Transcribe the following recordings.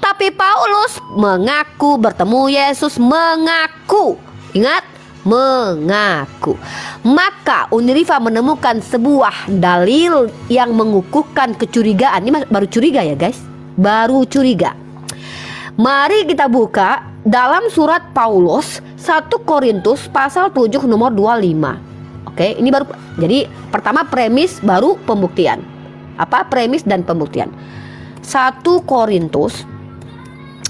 Tetapi Paulus mengaku bertemu Yesus, mengaku. Ingat, mengaku. Maka Unriva menemukan sebuah dalil yang mengukuhkan kecurigaan. Ini baru curiga ya guys, baru curiga. Mari kita buka dalam surat Paulus 1 Korintus pasal 7 nomor 25. Oke, ini baru. Jadi pertama premis, baru pembuktian. Apa premis dan pembuktian? 1 Korintus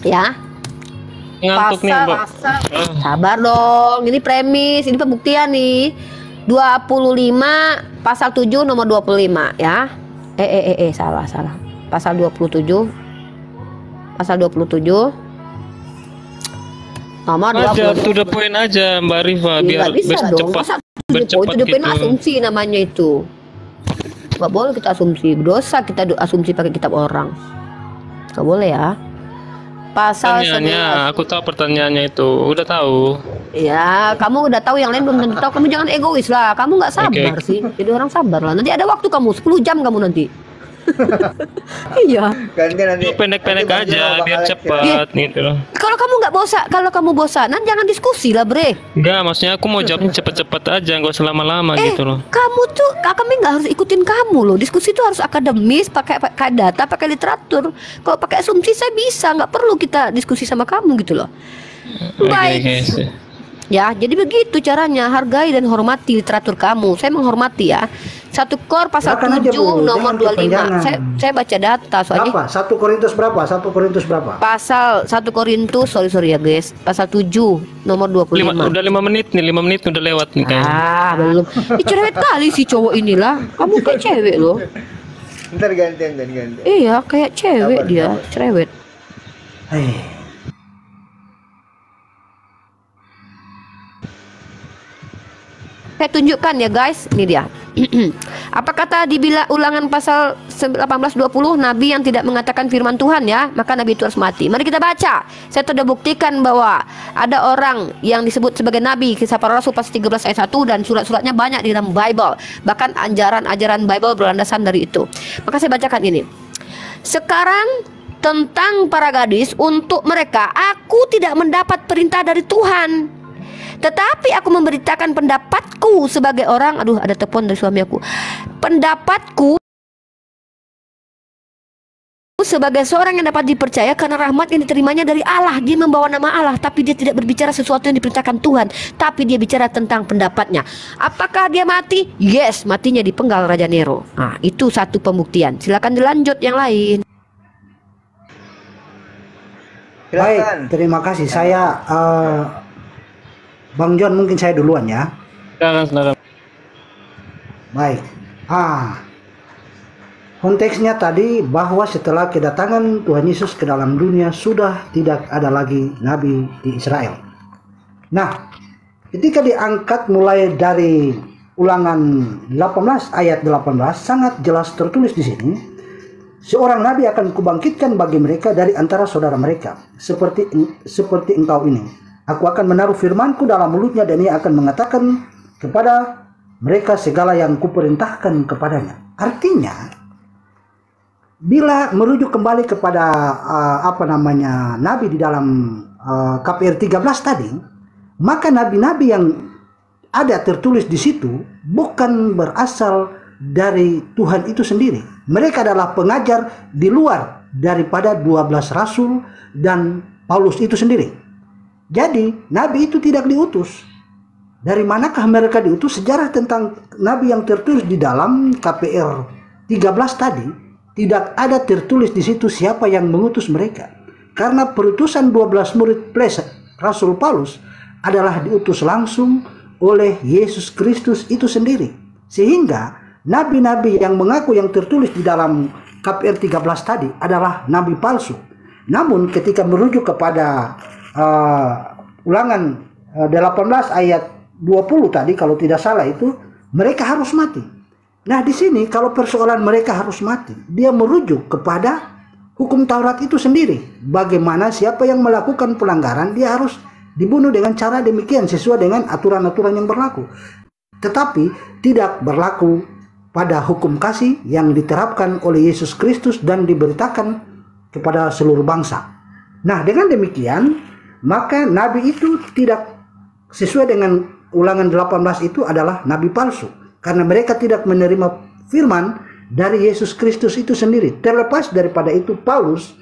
ya. Ngantuk nih, Mbak. Sabar dong, ini premis, ini pembuktian nih. 25 pasal 7 nomor 25 ya. Salah. Pasal 27. Pasal 27 nomor 20. To the point aja Mbak Riva, biar cepat. Itu the point asumsi namanya itu. Gak boleh kita asumsi, dosa kita asumsi pakai kitab orang. Gak boleh ya. Pasal pertanyaannya, aku tahu pertanyaannya itu, udah tahu. Ya, kamu udah tahu, yang lain belum tentu tahu. Kamu jangan egois lah, kamu nggak sabar sih. Jadi orang sabar lah. Nanti ada waktu kamu 10 jam kamu nanti. Iya. Nanti pendek-pendek aja biar cepat gitu loh. Kalau kamu nggak bosan, kalau kamu bosanan jangan diskusi lah, Bre. Enggak, maksudnya aku mau jawabnya cepet-cepet aja, nggak usah lama-lama gitu loh. Kamu tuh, kami nggak harus ikutin kamu loh. Diskusi itu harus akademis, pakai data, pakai literatur. Kalau pakai asumsi saya bisa, nggak perlu kita diskusi sama kamu gitu loh. Baik. Ya, jadi begitu caranya, hargai dan hormati literatur kamu. Saya menghormati ya. 1 Kor pasal 7 nomor 25. Saya baca data soalnya. Berapa? 1 Korintus berapa? 1 Korintus berapa? Pasal 1 Korintus, sorry ya guys. Pasal 7 nomor 25. Udah 5 menit nih, 5 menit udah lewat nih kayaknya. Belum. Cerewet kali si cowok inilah. Kamu kayak cewek loh. Ntar gantian. Iya, kayak cewek dia, cerewet. Saya tunjukkan ya guys, ini dia. Apa kata di Ulangan pasal 18:20, nabi yang tidak mengatakan firman Tuhan ya, maka nabi itu harus mati. Mari kita baca. Saya sudah buktikan bahwa ada orang yang disebut sebagai nabi, Kisah Para Rasul pasal 13 ayat 1, dan surat-suratnya banyak di dalam Bible. Bahkan ajaran Bible berlandasan dari itu. Maka saya bacakan ini. Sekarang tentang para gadis, untuk mereka aku tidak mendapat perintah dari Tuhan, tetapi aku memberitakan pendapatku sebagai orang. Aduh, ada telepon dari suami aku. Pendapatku sebagai seorang yang dapat dipercaya karena rahmat yang diterimanya dari Allah. Dia membawa nama Allah, tapi dia tidak berbicara sesuatu yang diperintahkan Tuhan, tapi dia bicara tentang pendapatnya. Apakah dia mati? Yes, matinya dipenggal Raja Nero. Nah, itu satu pembuktian. Silakan dilanjut yang lain. Baik, terima kasih. Saya Bang John, mungkin saya duluan ya. Silakan. Baik. Konteksnya tadi bahwa setelah kedatangan Tuhan Yesus ke dalam dunia sudah tidak ada lagi nabi di Israel. Nah, ketika diangkat mulai dari Ulangan 18 ayat 18 sangat jelas tertulis di sini, seorang nabi akan kubangkitkan bagi mereka dari antara saudara mereka, seperti engkau ini. Aku akan menaruh firmanku dalam mulutnya dan ia akan mengatakan kepada mereka segala yang kuperintahkan kepadanya. Artinya, bila merujuk kembali kepada nabi di dalam KPR 13 tadi, maka nabi-nabi yang ada tertulis di situ bukan berasal dari Tuhan itu sendiri. Mereka adalah pengajar di luar daripada 12 rasul dan Paulus itu sendiri. Jadi nabi itu tidak diutus. Dari manakah mereka diutus? Sejarah tentang nabi yang tertulis di dalam KPR 13 tadi tidak ada tertulis di situ siapa yang mengutus mereka. Karena perutusan 12 murid plus Rasul Paulus adalah diutus langsung oleh Yesus Kristus itu sendiri. Sehingga nabi-nabi yang mengaku yang tertulis di dalam KPR 13 tadi adalah nabi palsu. Namun ketika merujuk kepada Ulangan 18 ayat 20 tadi, kalau tidak salah itu, mereka harus mati. Nah, di sini kalau persoalan mereka harus mati, dia merujuk kepada hukum Taurat itu sendiri. Bagaimana siapa yang melakukan pelanggaran, dia harus dibunuh dengan cara demikian sesuai dengan aturan-aturan yang berlaku. Tetapi tidak berlaku pada hukum kasih yang diterapkan oleh Yesus Kristus dan diberitakan kepada seluruh bangsa. Nah, dengan demikian, maka nabi itu tidak sesuai dengan Ulangan 18 itu adalah nabi palsu. Karena mereka tidak menerima firman dari Yesus Kristus itu sendiri. Terlepas daripada itu, Paulus,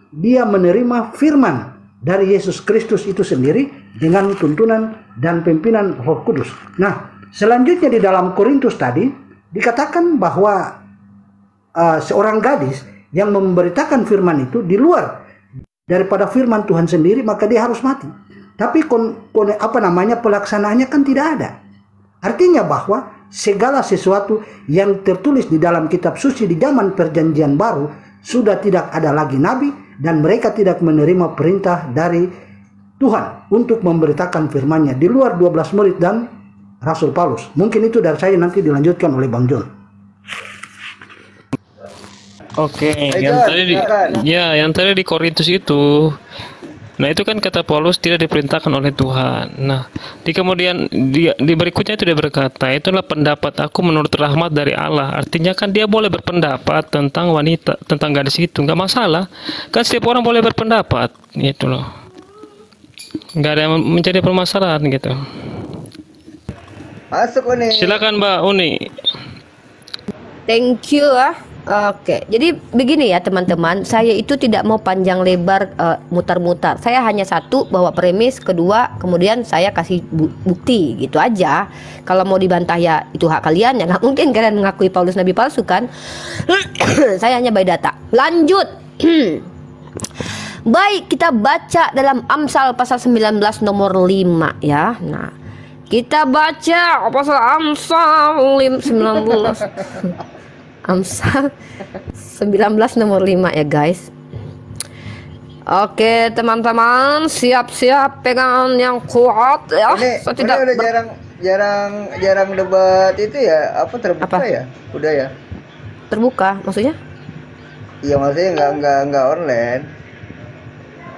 dia menerima firman dari Yesus Kristus itu sendiri dengan tuntunan dan pimpinan Roh Kudus. Nah, selanjutnya di dalam Korintus tadi, dikatakan bahwa seorang gadis yang memberitakan firman itu di luar daripada firman Tuhan sendiri, maka dia harus mati. Tapi pelaksanaannya kan tidak ada. Artinya bahwa segala sesuatu yang tertulis di dalam kitab suci di zaman perjanjian baru sudah tidak ada lagi nabi, dan mereka tidak menerima perintah dari Tuhan untuk memberitakan firman-Nya di luar 12 murid dan Rasul Paulus. Mungkin itu dari saya, nanti dilanjutkan oleh Bang John. Oke, John, silakan. yang tadi di Korintus itu. Nah, itu kan kata Paulus tidak diperintahkan oleh Tuhan. Nah, kemudian di berikutnya itu dia berkata, itulah pendapat aku menurut rahmat dari Allah. Artinya kan dia boleh berpendapat tentang wanita, tentang gadis itu, nggak masalah. Kan setiap orang boleh berpendapat, gitu loh. Nggak ada yang menjadi permasalahan gitu. Masuk Uni. Silakan Mbak Uni. Thank you ah. Oke, jadi begini ya teman-teman, saya itu tidak mau panjang lebar mutar-mutar. Saya hanya satu, bahwa premis, kedua, kemudian saya kasih bukti gitu aja. Kalau mau dibantah ya itu hak kalian, ya nggak mungkin kalian mengakui Paulus nabi palsu kan. Saya hanya by data. Lanjut. Baik, kita baca dalam Amsal pasal 19 nomor 5 ya. Nah, kita baca pasal Amsal 19 Amsal 19 nomor 5 ya guys. Oke teman-teman, siap-siap pegangan yang kuat ya. Ini udah jarang debat itu ya, terbuka ya? Udah ya? Terbuka maksudnya? Iya, maksudnya nggak online.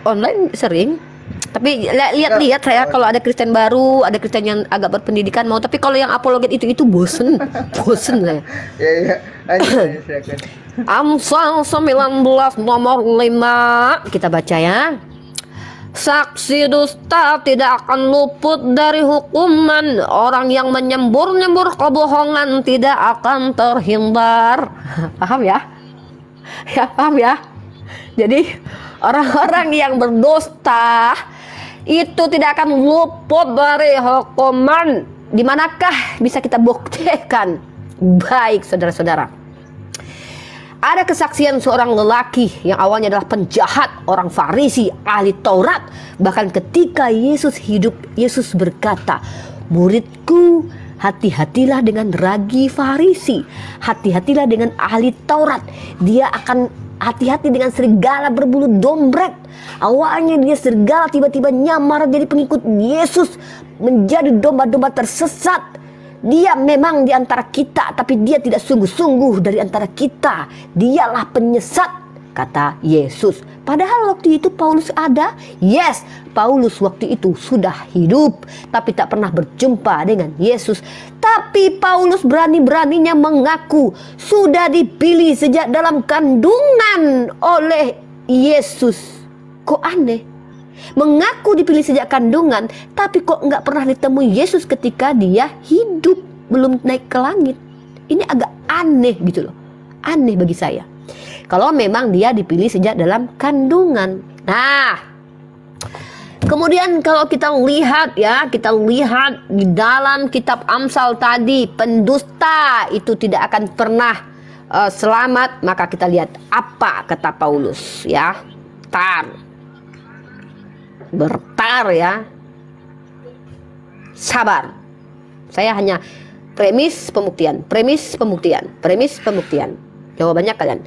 Online sering. Tapi lihat saya, kalau ada Kristen baru, ada Kristen yang agak berpendidikan mau, tapi kalau yang apologet itu bosen saya. Iya. Silakan. Amsal 19 nomor 5 kita baca ya. Saksi dusta tidak akan luput dari hukuman. Orang yang menyembur-nyembur kebohongan tidak akan terhindar. Paham ya? Ya, paham ya? Jadi orang-orang yang berdusta itu tidak akan luput dari hukuman. Di manakah bisa kita buktikan? Baik saudara-saudara, ada kesaksian seorang lelaki yang awalnya adalah penjahat, orang Farisi, ahli Taurat. Bahkan ketika Yesus hidup, Yesus berkata, muridku, hati-hatilah dengan ragi Farisi, hati-hatilah dengan ahli Taurat. Dia akan hati-hati dengan serigala berbulu dombrek. Awalnya dia serigala, tiba-tiba nyamar jadi pengikut Yesus, menjadi domba-domba tersesat. Dia memang di antara kita, tapi dia tidak sungguh-sungguh dari antara kita. Dialah penyesat, kata Yesus. Padahal waktu itu Paulus ada. Yes, Paulus waktu itu sudah hidup, tapi tak pernah berjumpa dengan Yesus. Tapi Paulus berani-beraninya mengaku sudah dipilih sejak dalam kandungan oleh Yesus. Kok aneh? Mengaku dipilih sejak kandungan, tapi kok nggak pernah ditemui Yesus ketika dia hidup, belum naik ke langit. Ini agak aneh gitu loh. Aneh bagi saya. Kalau memang dia dipilih sejak dalam kandungan. Nah, kemudian kalau kita lihat ya, kita lihat di dalam kitab Amsal tadi, pendusta itu tidak akan pernah selamat. Maka kita lihat apa kata Paulus ya. Bertar ya, sabar. Saya hanya premis pembuktian. Jawabannya kalian.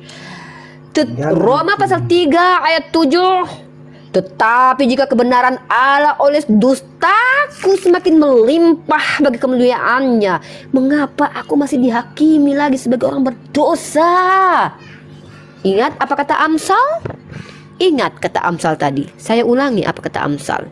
Roma pasal 3 ayat 7. Tetapi jika kebenaran Allah oleh dustaku semakin melimpah bagi kemuliaannya, mengapa aku masih dihakimi lagi sebagai orang berdosa? Ingat apa kata Amsal? Ingat kata Amsal tadi. Saya ulangi apa kata Amsal.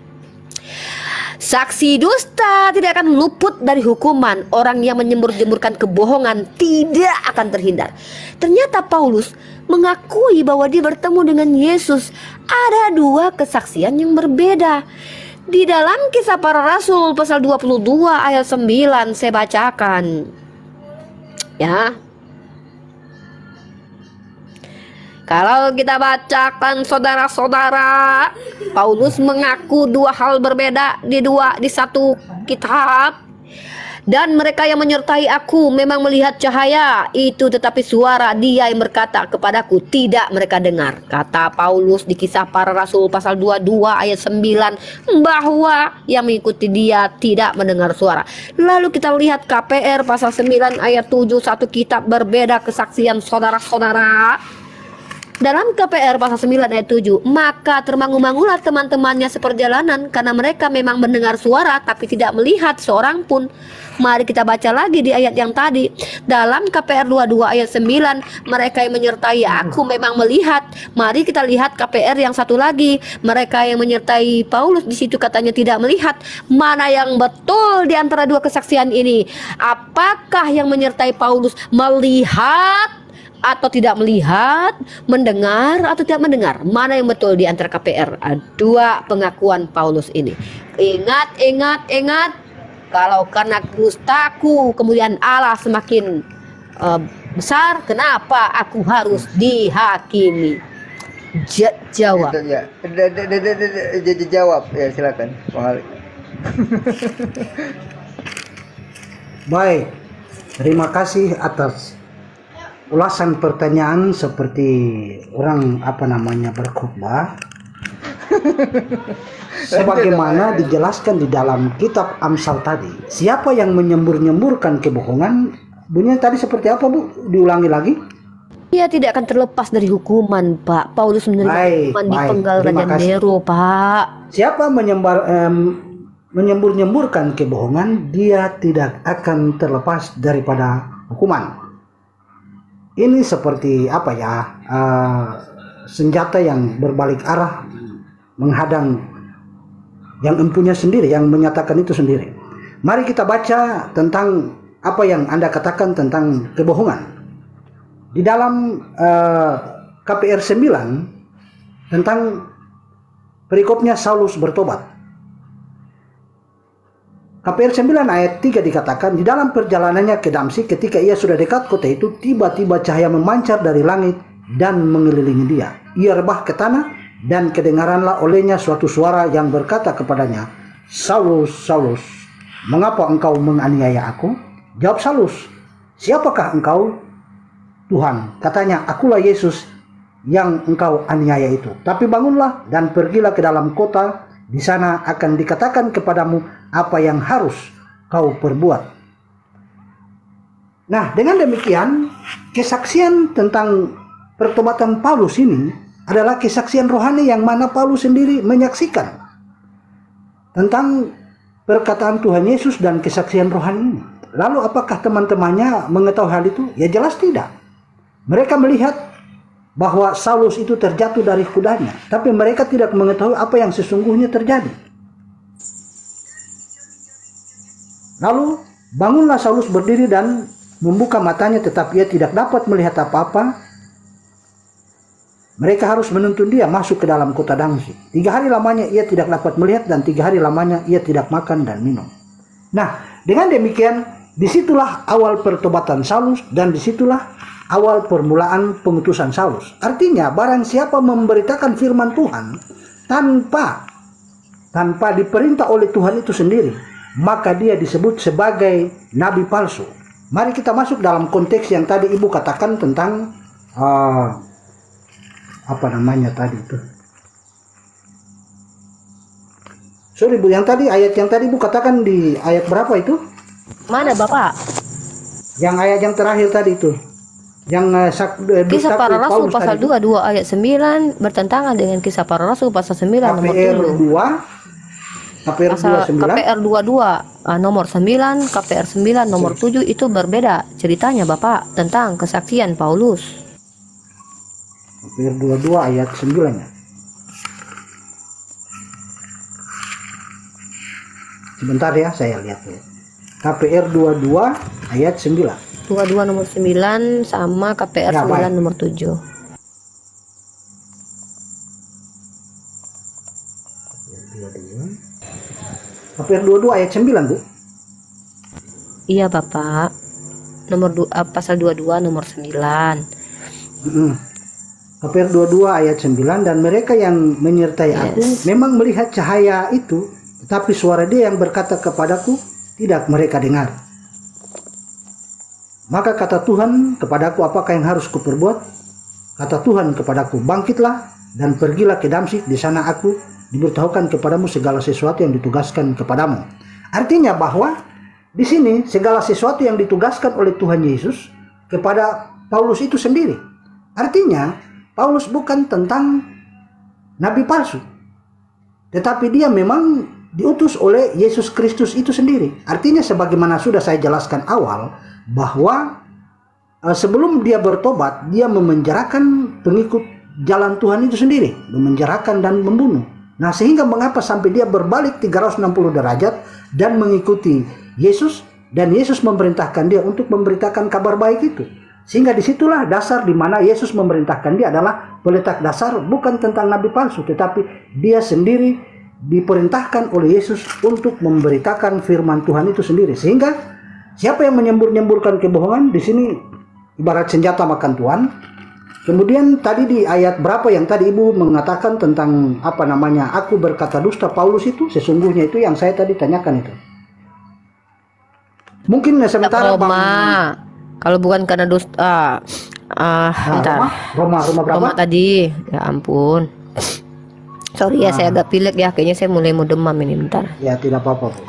Saksi dusta tidak akan luput dari hukuman. Orang yang menyembur-jemburkan kebohongan tidak akan terhindar. Ternyata Paulus mengakui bahwa dia bertemu dengan Yesus. Ada dua kesaksian yang berbeda. Di dalam Kisah Para Rasul pasal 22 ayat 9 saya bacakan. Ya. Kalau kita bacakan saudara-saudara, Paulus mengaku dua hal berbeda di satu kitab. Dan mereka yang menyertai aku memang melihat cahaya itu, tetapi suara dia yang berkata kepadaku tidak mereka dengar. Kata Paulus di Kisah Para Rasul pasal 22 ayat 9 bahwa yang mengikuti dia tidak mendengar suara. Lalu kita lihat KPR pasal 9 ayat 7, satu kitab berbeda kesaksian saudara-saudara. Dalam KPR pasal 9 ayat 7, maka termangu-mangulah teman-temannya seperjalanan karena mereka memang mendengar suara tapi tidak melihat seorang pun. Mari kita baca lagi di ayat yang tadi. Dalam KPR 22 ayat 9, mereka yang menyertai aku memang melihat. Mari kita lihat KPR yang satu lagi. Mereka yang menyertai Paulus di situ katanya tidak melihat. Mana yang betul di antara dua kesaksian ini? Apakah yang menyertai Paulus melihat atau tidak melihat, mendengar atau tidak mendengar? Mana yang betul di antara KPR? Dua pengakuan Paulus ini. Ingat. Kalau karena dustaku kemudian Allah semakin besar, kenapa aku harus dihakimi? Jawab. Jadi jawab ya, silakan Bang Ali. Baik, terima kasih atas ulasan pertanyaan seperti orang berkhutbah. Sebagaimana dijelaskan di dalam kitab Amsal tadi, siapa yang menyembur-nyemburkan kebohongan, bunyinya tadi seperti apa, Bu? Diulangi lagi. Ia tidak akan terlepas dari hukuman, Pak. Paulus menerima hukuman di penggal Raja Nero, Pak. Siapa menyembur-nyemburkan kebohongan, dia tidak akan terlepas daripada hukuman. Ini seperti senjata yang berbalik arah menghadang yang empunya sendiri, yang menyatakan itu sendiri. Mari kita baca tentang apa yang Anda katakan tentang kebohongan. Di dalam KPR 9 tentang perikopnya Saulus bertobat. KPR 9 ayat 3 dikatakan, di dalam perjalanannya ke Damsyik ketika ia sudah dekat kota itu, tiba-tiba cahaya memancar dari langit dan mengelilingi dia. Ia rebah ke tanah dan kedengaranlah olehnya suatu suara yang berkata kepadanya, Saulus, Saulus, mengapa engkau menganiaya aku? Jawab Saulus, siapakah engkau? Tuhan, katanya, akulah Yesus yang engkau aniaya itu. Tapi bangunlah dan pergilah ke dalam kota, di sana akan dikatakan kepadamu apa yang harus kau perbuat. Nah, dengan demikian, kesaksian tentang pertobatan Paulus ini adalah kesaksian rohani yang mana Paulus sendiri menyaksikan tentang perkataan Tuhan Yesus dan kesaksian rohani ini. Lalu apakah teman-temannya mengetahui hal itu? Ya jelas tidak. Mereka melihat bahwa Saulus itu terjatuh dari kudanya, tapi mereka tidak mengetahui apa yang sesungguhnya terjadi. Lalu bangunlah Saulus berdiri dan membuka matanya, tetapi ia tidak dapat melihat apa-apa. Mereka harus menuntun dia masuk ke dalam kota Damsyik. 3 hari lamanya ia tidak dapat melihat, dan 3 hari lamanya ia tidak makan dan minum. Nah, dengan demikian, disitulah awal pertobatan Saulus, dan disitulah awal permulaan pengutusan Saulus. Artinya, barang siapa memberitakan firman Tuhan tanpa diperintah oleh Tuhan itu sendiri, maka dia disebut sebagai nabi palsu. Mari kita masuk dalam konteks yang tadi Ibu katakan tentang tadi itu. Sorry Bu, yang ayat yang tadi Bu katakan di ayat berapa itu? Mana Bapak? Yang ayat yang terakhir tadi itu. Yang Kisah Para Rasul pasal 22 ayat 9 bertentangan dengan Kisah Para Rasul pasal 9 nomor 7. KPR 22 nomor 9, KPR 9 nomor 7 itu berbeda ceritanya Bapak tentang kesaksian Paulus. KPR 22 ayat 9 ya. Sebentar ya, saya lihat ya. KPR 22 ayat 9. 22 nomor 9 sama KPR Ya, 9 baik. nomor 7. KPR 22 ayat 9, Bu. Iya Bapak. Pasal 22 nomor 9. Mm-mm. KPR 22 ayat 9, dan mereka yang menyertai aku memang melihat cahaya itu, tetapi suara dia yang berkata kepadaku tidak mereka dengar. Maka kata Tuhan kepadaku, apakah yang harus kuperbuat? Kata Tuhan kepadaku, bangkitlah dan pergilah ke Damsyik, di sana aku diberitahukan kepadamu segala sesuatu yang ditugaskan kepadamu. Artinya bahwa di sini segala sesuatu yang ditugaskan oleh Tuhan Yesus kepada Paulus itu sendiri. Artinya Paulus bukan tentang nabi palsu, tetapi dia memang diutus oleh Yesus Kristus itu sendiri. Artinya sebagaimana sudah saya jelaskan awal, bahwa sebelum dia bertobat, dia memenjarakan pengikut jalan Tuhan itu sendiri, memenjarakan dan membunuh. Nah, sehingga mengapa sampai dia berbalik 360 derajat dan mengikuti Yesus, dan Yesus memerintahkan dia untuk memberitakan kabar baik itu. Sehingga disitulah dasar di mana Yesus memerintahkan dia adalah peletak dasar bukan tentang nabi palsu, tetapi dia sendiri diperintahkan oleh Yesus untuk memberitakan firman Tuhan itu sendiri. Sehingga siapa yang menyembur-nyemburkan kebohongan di sini ibarat senjata makan Tuhan. Kemudian tadi di ayat berapa yang tadi Ibu mengatakan tentang aku berkata dusta, Paulus itu sesungguhnya itu yang saya tadi tanyakan itu. Mungkin sementara Roma. Kalau bukan karena dusta, bentar. Roma berapa? Roma tadi, ya ampun. Sorry ya, saya agak pilek ya, kayaknya saya mulai mau demam ini, bentar. Ya tidak apa-apa, Bu.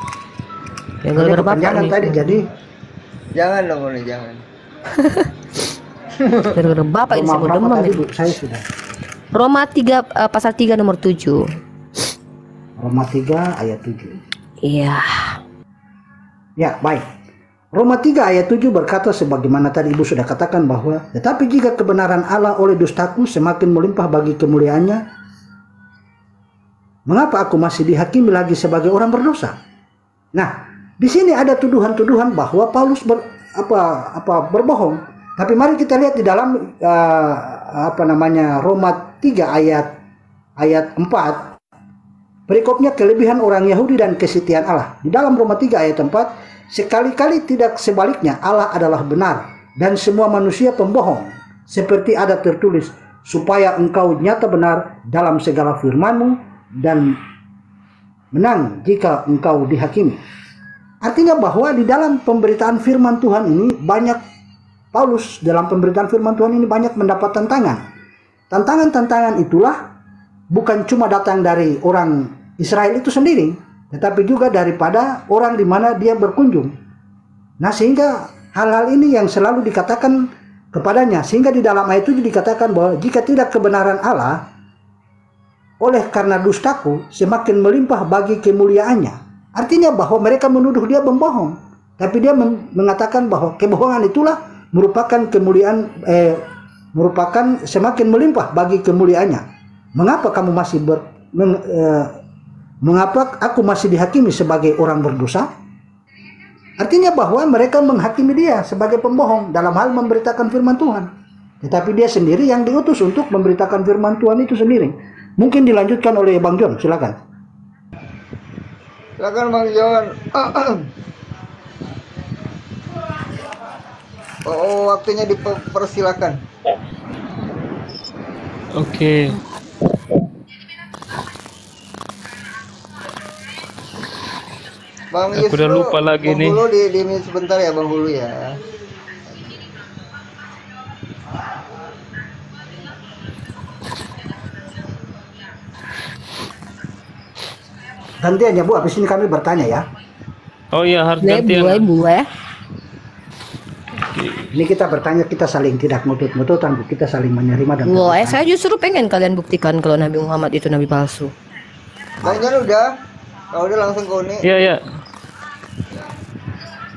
Ya gara-gara Bapak nih. Tadi jadi Jangan dong, jangan. Gara-gara Bapak ini saya mau demam tadi, ini. Bu, saya sudah. Roma 3 pasal 3 nomor 7. Roma 3 ayat 7. Iya. Ya, baik. Roma 3 ayat 7 berkata sebagaimana tadi Ibu sudah katakan bahwa tetapi jika kebenaran Allah oleh dustaku semakin melimpah bagi kemuliaannya, mengapa aku masih dihakimi lagi sebagai orang berdosa? Nah, di sini ada tuduhan-tuduhan bahwa Paulus berbohong. Tapi mari kita lihat di dalam Roma 3 ayat 4. Perikopnya kelebihan orang Yahudi dan kesetiaan Allah. Di dalam Roma 3 ayat 4, sekali-kali tidak sebaliknya Allah adalah benar dan semua manusia pembohong. Seperti ada tertulis, supaya engkau nyata benar dalam segala firman-Mu dan menang jika engkau dihakimi. Artinya bahwa di dalam pemberitaan firman Tuhan ini Paulus dalam pemberitaan firman Tuhan ini banyak mendapat tantangan. Tantangan-tantangan itulah bukan cuma datang dari orang Israel itu sendiri, tetapi juga daripada orang di mana dia berkunjung. Nah, sehingga hal-hal ini yang selalu dikatakan kepadanya, sehingga di dalam ayat 7 dikatakan bahwa jika tidak kebenaran Allah, oleh karena dustaku semakin melimpah bagi kemuliaannya. Artinya bahwa mereka menuduh dia membohong, tapi dia mengatakan bahwa kebohongan itulah merupakan merupakan semakin melimpah bagi kemuliaannya. Mengapa kamu masih mengapa aku masih dihakimi sebagai orang berdosa? Artinya bahwa mereka menghakimi dia sebagai pembohong dalam hal memberitakan firman Tuhan. Tetapi dia sendiri yang diutus untuk memberitakan firman Tuhan itu sendiri. Mungkin dilanjutkan oleh Bang John, silakan. Silakan Bang John. Waktunya dipersilakan. Oke. Bang Aku udah lupa lagi nih. Bang Hulu di mute sebentar ya Bang Hulu ya. Gantian ya Bu, habis ini kami bertanya ya. Oh iya, harus gantian. Boleh. Ini kita bertanya, kita saling tidak ngutut-ngututan, Bu. Kita saling menerima dan Boleh, saya justru pengen kalian buktikan kalau Nabi Muhammad itu nabi palsu. Bang John udah? Kalau udah langsung ke Uni. Iya, ya.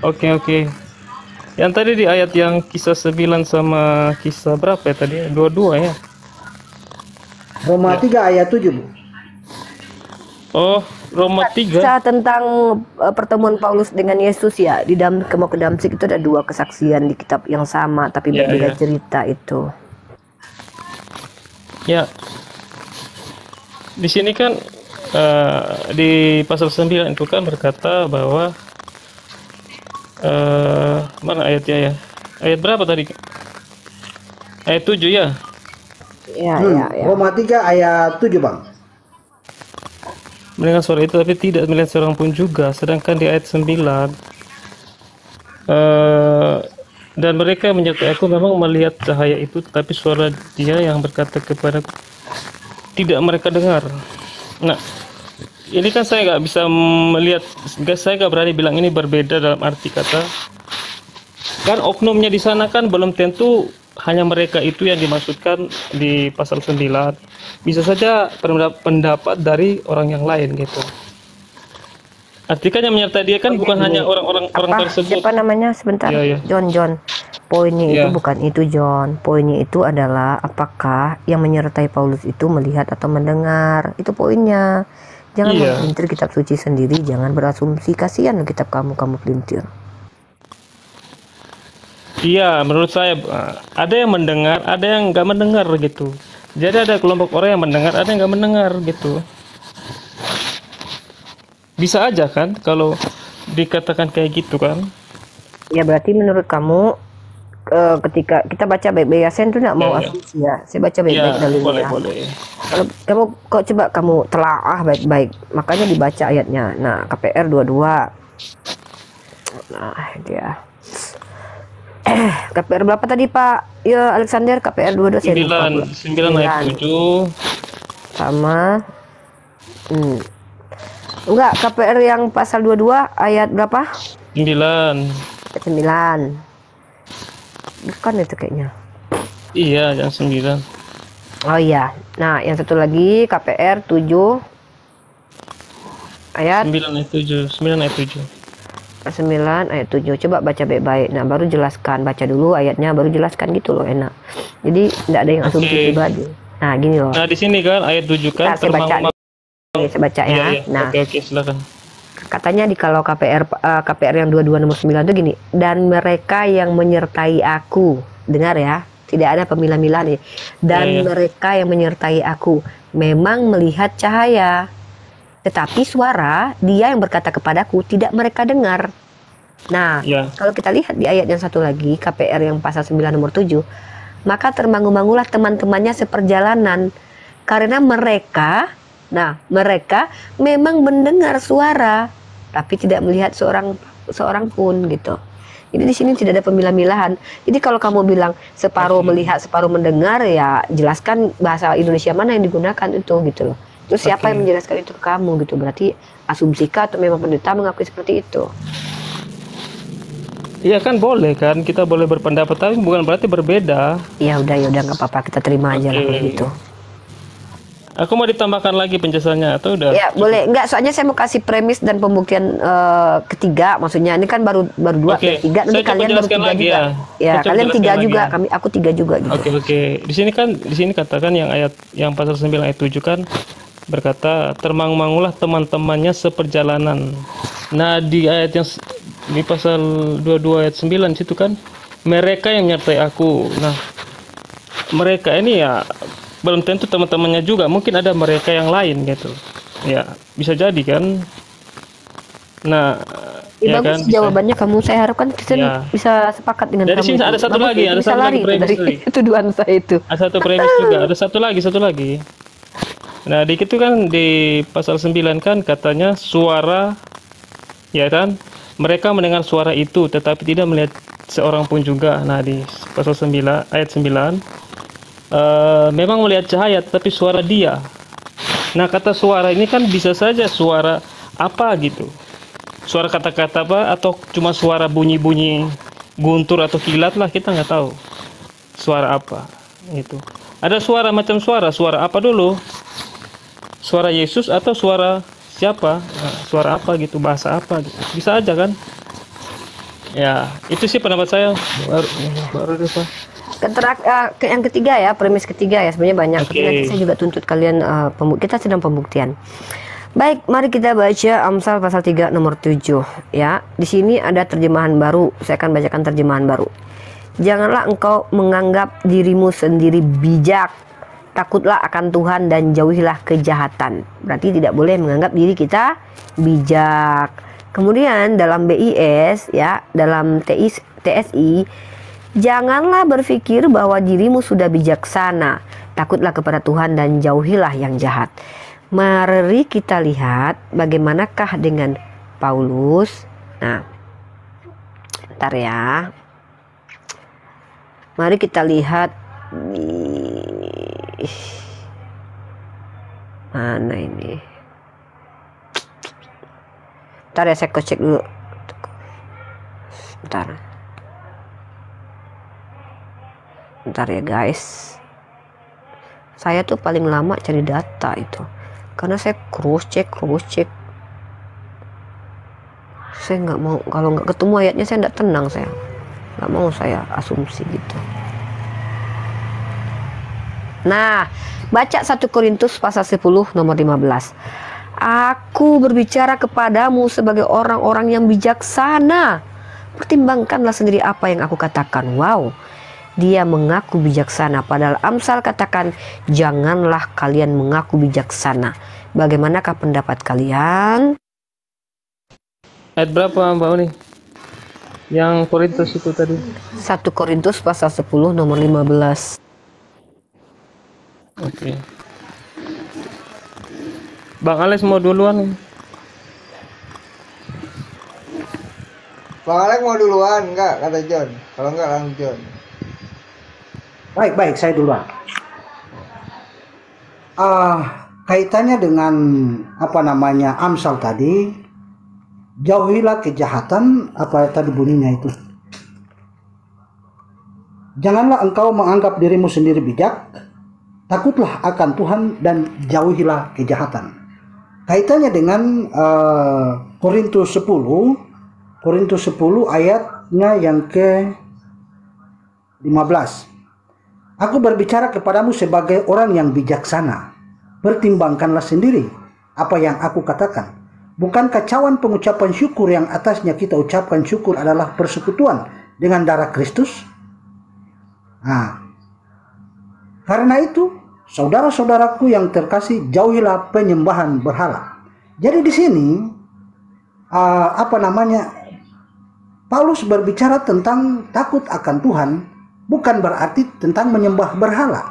Oke. Yang tadi di ayat yang kisah 9 sama kisah berapa ya tadi? 22 ya. Roma 3 ayat 7, Bu. Oh, Roma 3. Kisah tentang pertemuan Paulus dengan Yesus ya di dalam mau ke Damsik itu ada dua kesaksian di kitab yang sama tapi Ya, berbeda ya. cerita itu. Ya. Di sini kan di pasal 9 itu kan berkata bahwa mana ayatnya ya? Ayat berapa tadi? Ayat 7 ya. Ya, ya, ya. Roma 3 ayat 7 Bang. Mendengar suara itu tapi tidak melihat seorang pun juga. Sedangkan di ayat 9 dan mereka menyertai aku memang melihat cahaya itu, tapi suara dia yang berkata kepadaku tidak mereka dengar. Nah, ini kan saya nggak bisa melihat, saya nggak berani bilang ini berbeda dalam arti kata. Kan oknumnya di sana kan belum tentu hanya mereka itu yang dimaksudkan di pasal 9. Bisa saja pendapat dari orang yang lain gitu. Artinya yang menyertai dia kan bukan hanya orang tersebut. Siapa namanya sebentar? Iya, iya. John. Poinnya itu Iya. bukan itu John. Poinnya itu adalah apakah yang menyertai Paulus itu melihat atau mendengar. Itu poinnya. Jangan Iya. mempelintir kitab suci sendiri. Jangan berasumsi. Kasihan loh kitab kamu pelintir. Iya, menurut saya ada yang mendengar, ada yang nggak mendengar gitu. Jadi ada kelompok orang yang mendengar, ada yang nggak mendengar gitu. Bisa aja kan kalau dikatakan kayak gitu kan? Ya berarti menurut kamu ketika kita baca baik-baik ya, saya tuh nggak mau Iya, iya. asumsi ya. Saya baca baik-baik Ya, dalilnya. boleh. Kalau kamu kok coba kamu telaah baik-baik, makanya dibaca ayatnya. Nah, KPR 22. Nah, dia. KPR berapa tadi Pak? Ya Alexander, KPR 22 saya lupa. 9 ayat 7. Sama enggak, KPR yang pasal 22 ayat berapa? 9. Ayat 9. Bukan itu kayaknya. Iya, yang 9. Oh iya. Nah, yang satu lagi KPR 7 ayat 9 ayat 7. 9 ayat 7. 9 ayat 7. Coba baca baik-baik. Nah, baru jelaskan. Baca dulu ayatnya, baru jelaskan gitu loh, enak. Jadi tidak ada yang asumsi Oke. pribadi. Nah, gini loh. Nah, di sini kan ayat 7 kan Nah, saya baca nih. Saya baca ya. Iya, iya. Nah, Oke, silakan. katanya di kalau KPR yang 22 nomor 9 itu gini, dan mereka yang menyertai aku, dengar ya, tidak ada pemilah-milah nih, dan Iya, iya. mereka yang menyertai aku memang melihat cahaya, tetapi suara dia yang berkata kepadaku tidak mereka dengar. Nah, Ya. kalau kita lihat di ayat yang satu lagi, KPR yang pasal 9 nomor 7, maka termangu-mangulah teman-temannya seperjalanan karena mereka memang mendengar suara tapi tidak melihat seorang pun gitu. Jadi di sini tidak ada pemilah-milahan. Jadi kalau kamu bilang separuh melihat, separuh mendengar, ya jelaskan bahasa Indonesia mana yang digunakan itu gitu loh. Terus siapa yang menjelaskan itu ke kamu gitu? Berarti asumsikah atau memang pendeta mengakui seperti itu? Iya kan boleh kan, kita boleh berpendapat tapi bukan berarti berbeda. Ya udah nggak apa-apa, kita terima aja lah Oke. kalau gitu. Aku mau ditambahkan lagi penjelasannya atau udah? Ya boleh, enggak, soalnya saya mau kasih premis dan pembuktian ketiga, maksudnya ini kan baru dua Oke, tiga, nanti saya coba kalian baru jelaskan tiga lagi juga. ya. Ya Saya coba kalian tiga jelaskan juga, lagi. aku tiga juga gitu. Oke. Di sini katakan yang ayat yang pasal 9 ayat 7 kan berkata termangu-mangulah teman-temannya seperjalanan. Nah, di ayat yang di pasal 22 ayat 9 situ kan mereka yang menyertai aku. Nah, mereka ini ya belum tentu teman-temannya juga, mungkin ada mereka yang lain gitu. Ya, bisa jadi kan. Nah, Ya, ya bagus kan bisa. jawabannya kamu. Saya harapkan Kristen Ya. bisa sepakat dengan Dari kamu. sini itu. ada satu Bagus, lagi, itu ada bisa satu lagi lari itu premis dari lagi. tuduhan saya itu. Ada satu premis juga, ada satu lagi. Nah, di itu kan di pasal 9 kan katanya suara, ya kan? Mereka mendengar suara itu tetapi tidak melihat seorang pun juga. Nah, di pasal 9 ayat 9 memang melihat cahaya tetapi suara dia. Nah, kata suara ini kan bisa saja suara apa gitu. Suara kata-kata apa atau cuma suara bunyi-bunyi guntur atau kilat lah, kita nggak tahu. Suara apa gitu. Ada suara macam suara apa dulu? Suara Yesus atau suara siapa? Nah, suara apa gitu, bahasa apa gitu. Bisa aja kan? Ya, itu sih pendapat saya. Baru Rifa. Yang ketiga ya, premis ketiga ya, sebenarnya banyak. Tapi Oke. nanti saya juga tuntut kalian, kita sedang pembuktian. Baik, mari kita baca Amsal pasal 3 nomor 7 ya. Di sini ada terjemahan baru. Saya akan bacakan terjemahan baru. Janganlah engkau menganggap dirimu sendiri bijak. Takutlah akan Tuhan dan jauhilah kejahatan. Berarti tidak boleh menganggap diri kita bijak. Kemudian dalam BIS ya, dalam TSI, janganlah berpikir bahwa dirimu sudah bijaksana. Takutlah kepada Tuhan dan jauhilah yang jahat. Mari kita lihat bagaimanakah dengan Paulus. Nah, bentar ya. Mari kita lihat mana ini. Bentar ya, saya cek dulu. Bentar ya guys. Saya tuh paling lama cari data itu. Karena saya cross check. Saya nggak mau, kalau nggak ketemu ayatnya saya nggak tenang, saya nggak mau saya asumsi gitu. Nah, baca 1 Korintus pasal 10 nomor 15. Aku berbicara kepadamu sebagai orang-orang yang bijaksana. Pertimbangkanlah sendiri apa yang aku katakan. Wow, dia mengaku bijaksana, padahal Amsal katakan janganlah kalian mengaku bijaksana. Bagaimanakah pendapat kalian? Ayat berapa Mbak Uni? Yang Korintus itu tadi. 1 Korintus pasal 10 nomor 15. Oke. Bang Alex mau duluan nih. Bang Alex mau duluan enggak, kata John. Kalau enggak langsung John. Baik, saya duluan. Kaitannya dengan Amsal tadi, jauhilah kejahatan, apa tadi bunyinya itu? Janganlah engkau menganggap dirimu sendiri bijak, takutlah akan Tuhan dan jauhilah kejahatan. Kaitannya dengan Korintus 10 ayatnya yang ke-15. Aku berbicara kepadamu sebagai orang yang bijaksana. Pertimbangkanlah sendiri apa yang aku katakan. Bukan kacauan pengucapan syukur yang atasnya kita ucapkan syukur adalah persekutuan dengan darah Kristus? Nah, karena itu, saudara-saudaraku yang terkasih, jauhilah penyembahan berhala. Jadi di sini, Paulus berbicara tentang takut akan Tuhan, bukan berarti tentang menyembah berhala.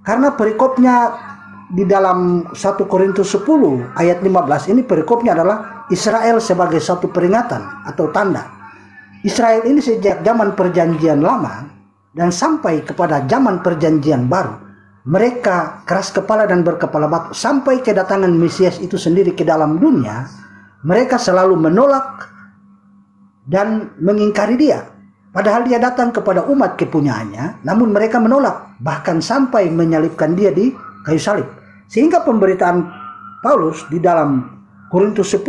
Karena perikopnya di dalam 1 Korintus 10 ayat 15 ini, perikopnya adalah Israel sebagai satu peringatan atau tanda. Israel ini sejak zaman perjanjian lama dan sampai kepada zaman perjanjian baru, mereka keras kepala dan berkepala batu. Sampai kedatangan Mesias itu sendiri ke dalam dunia, mereka selalu menolak dan mengingkari dia. Padahal dia datang kepada umat kepunyaannya, namun mereka menolak, bahkan sampai menyalibkan dia di kayu salib. Sehingga pemberitaan Paulus di dalam Korintus 10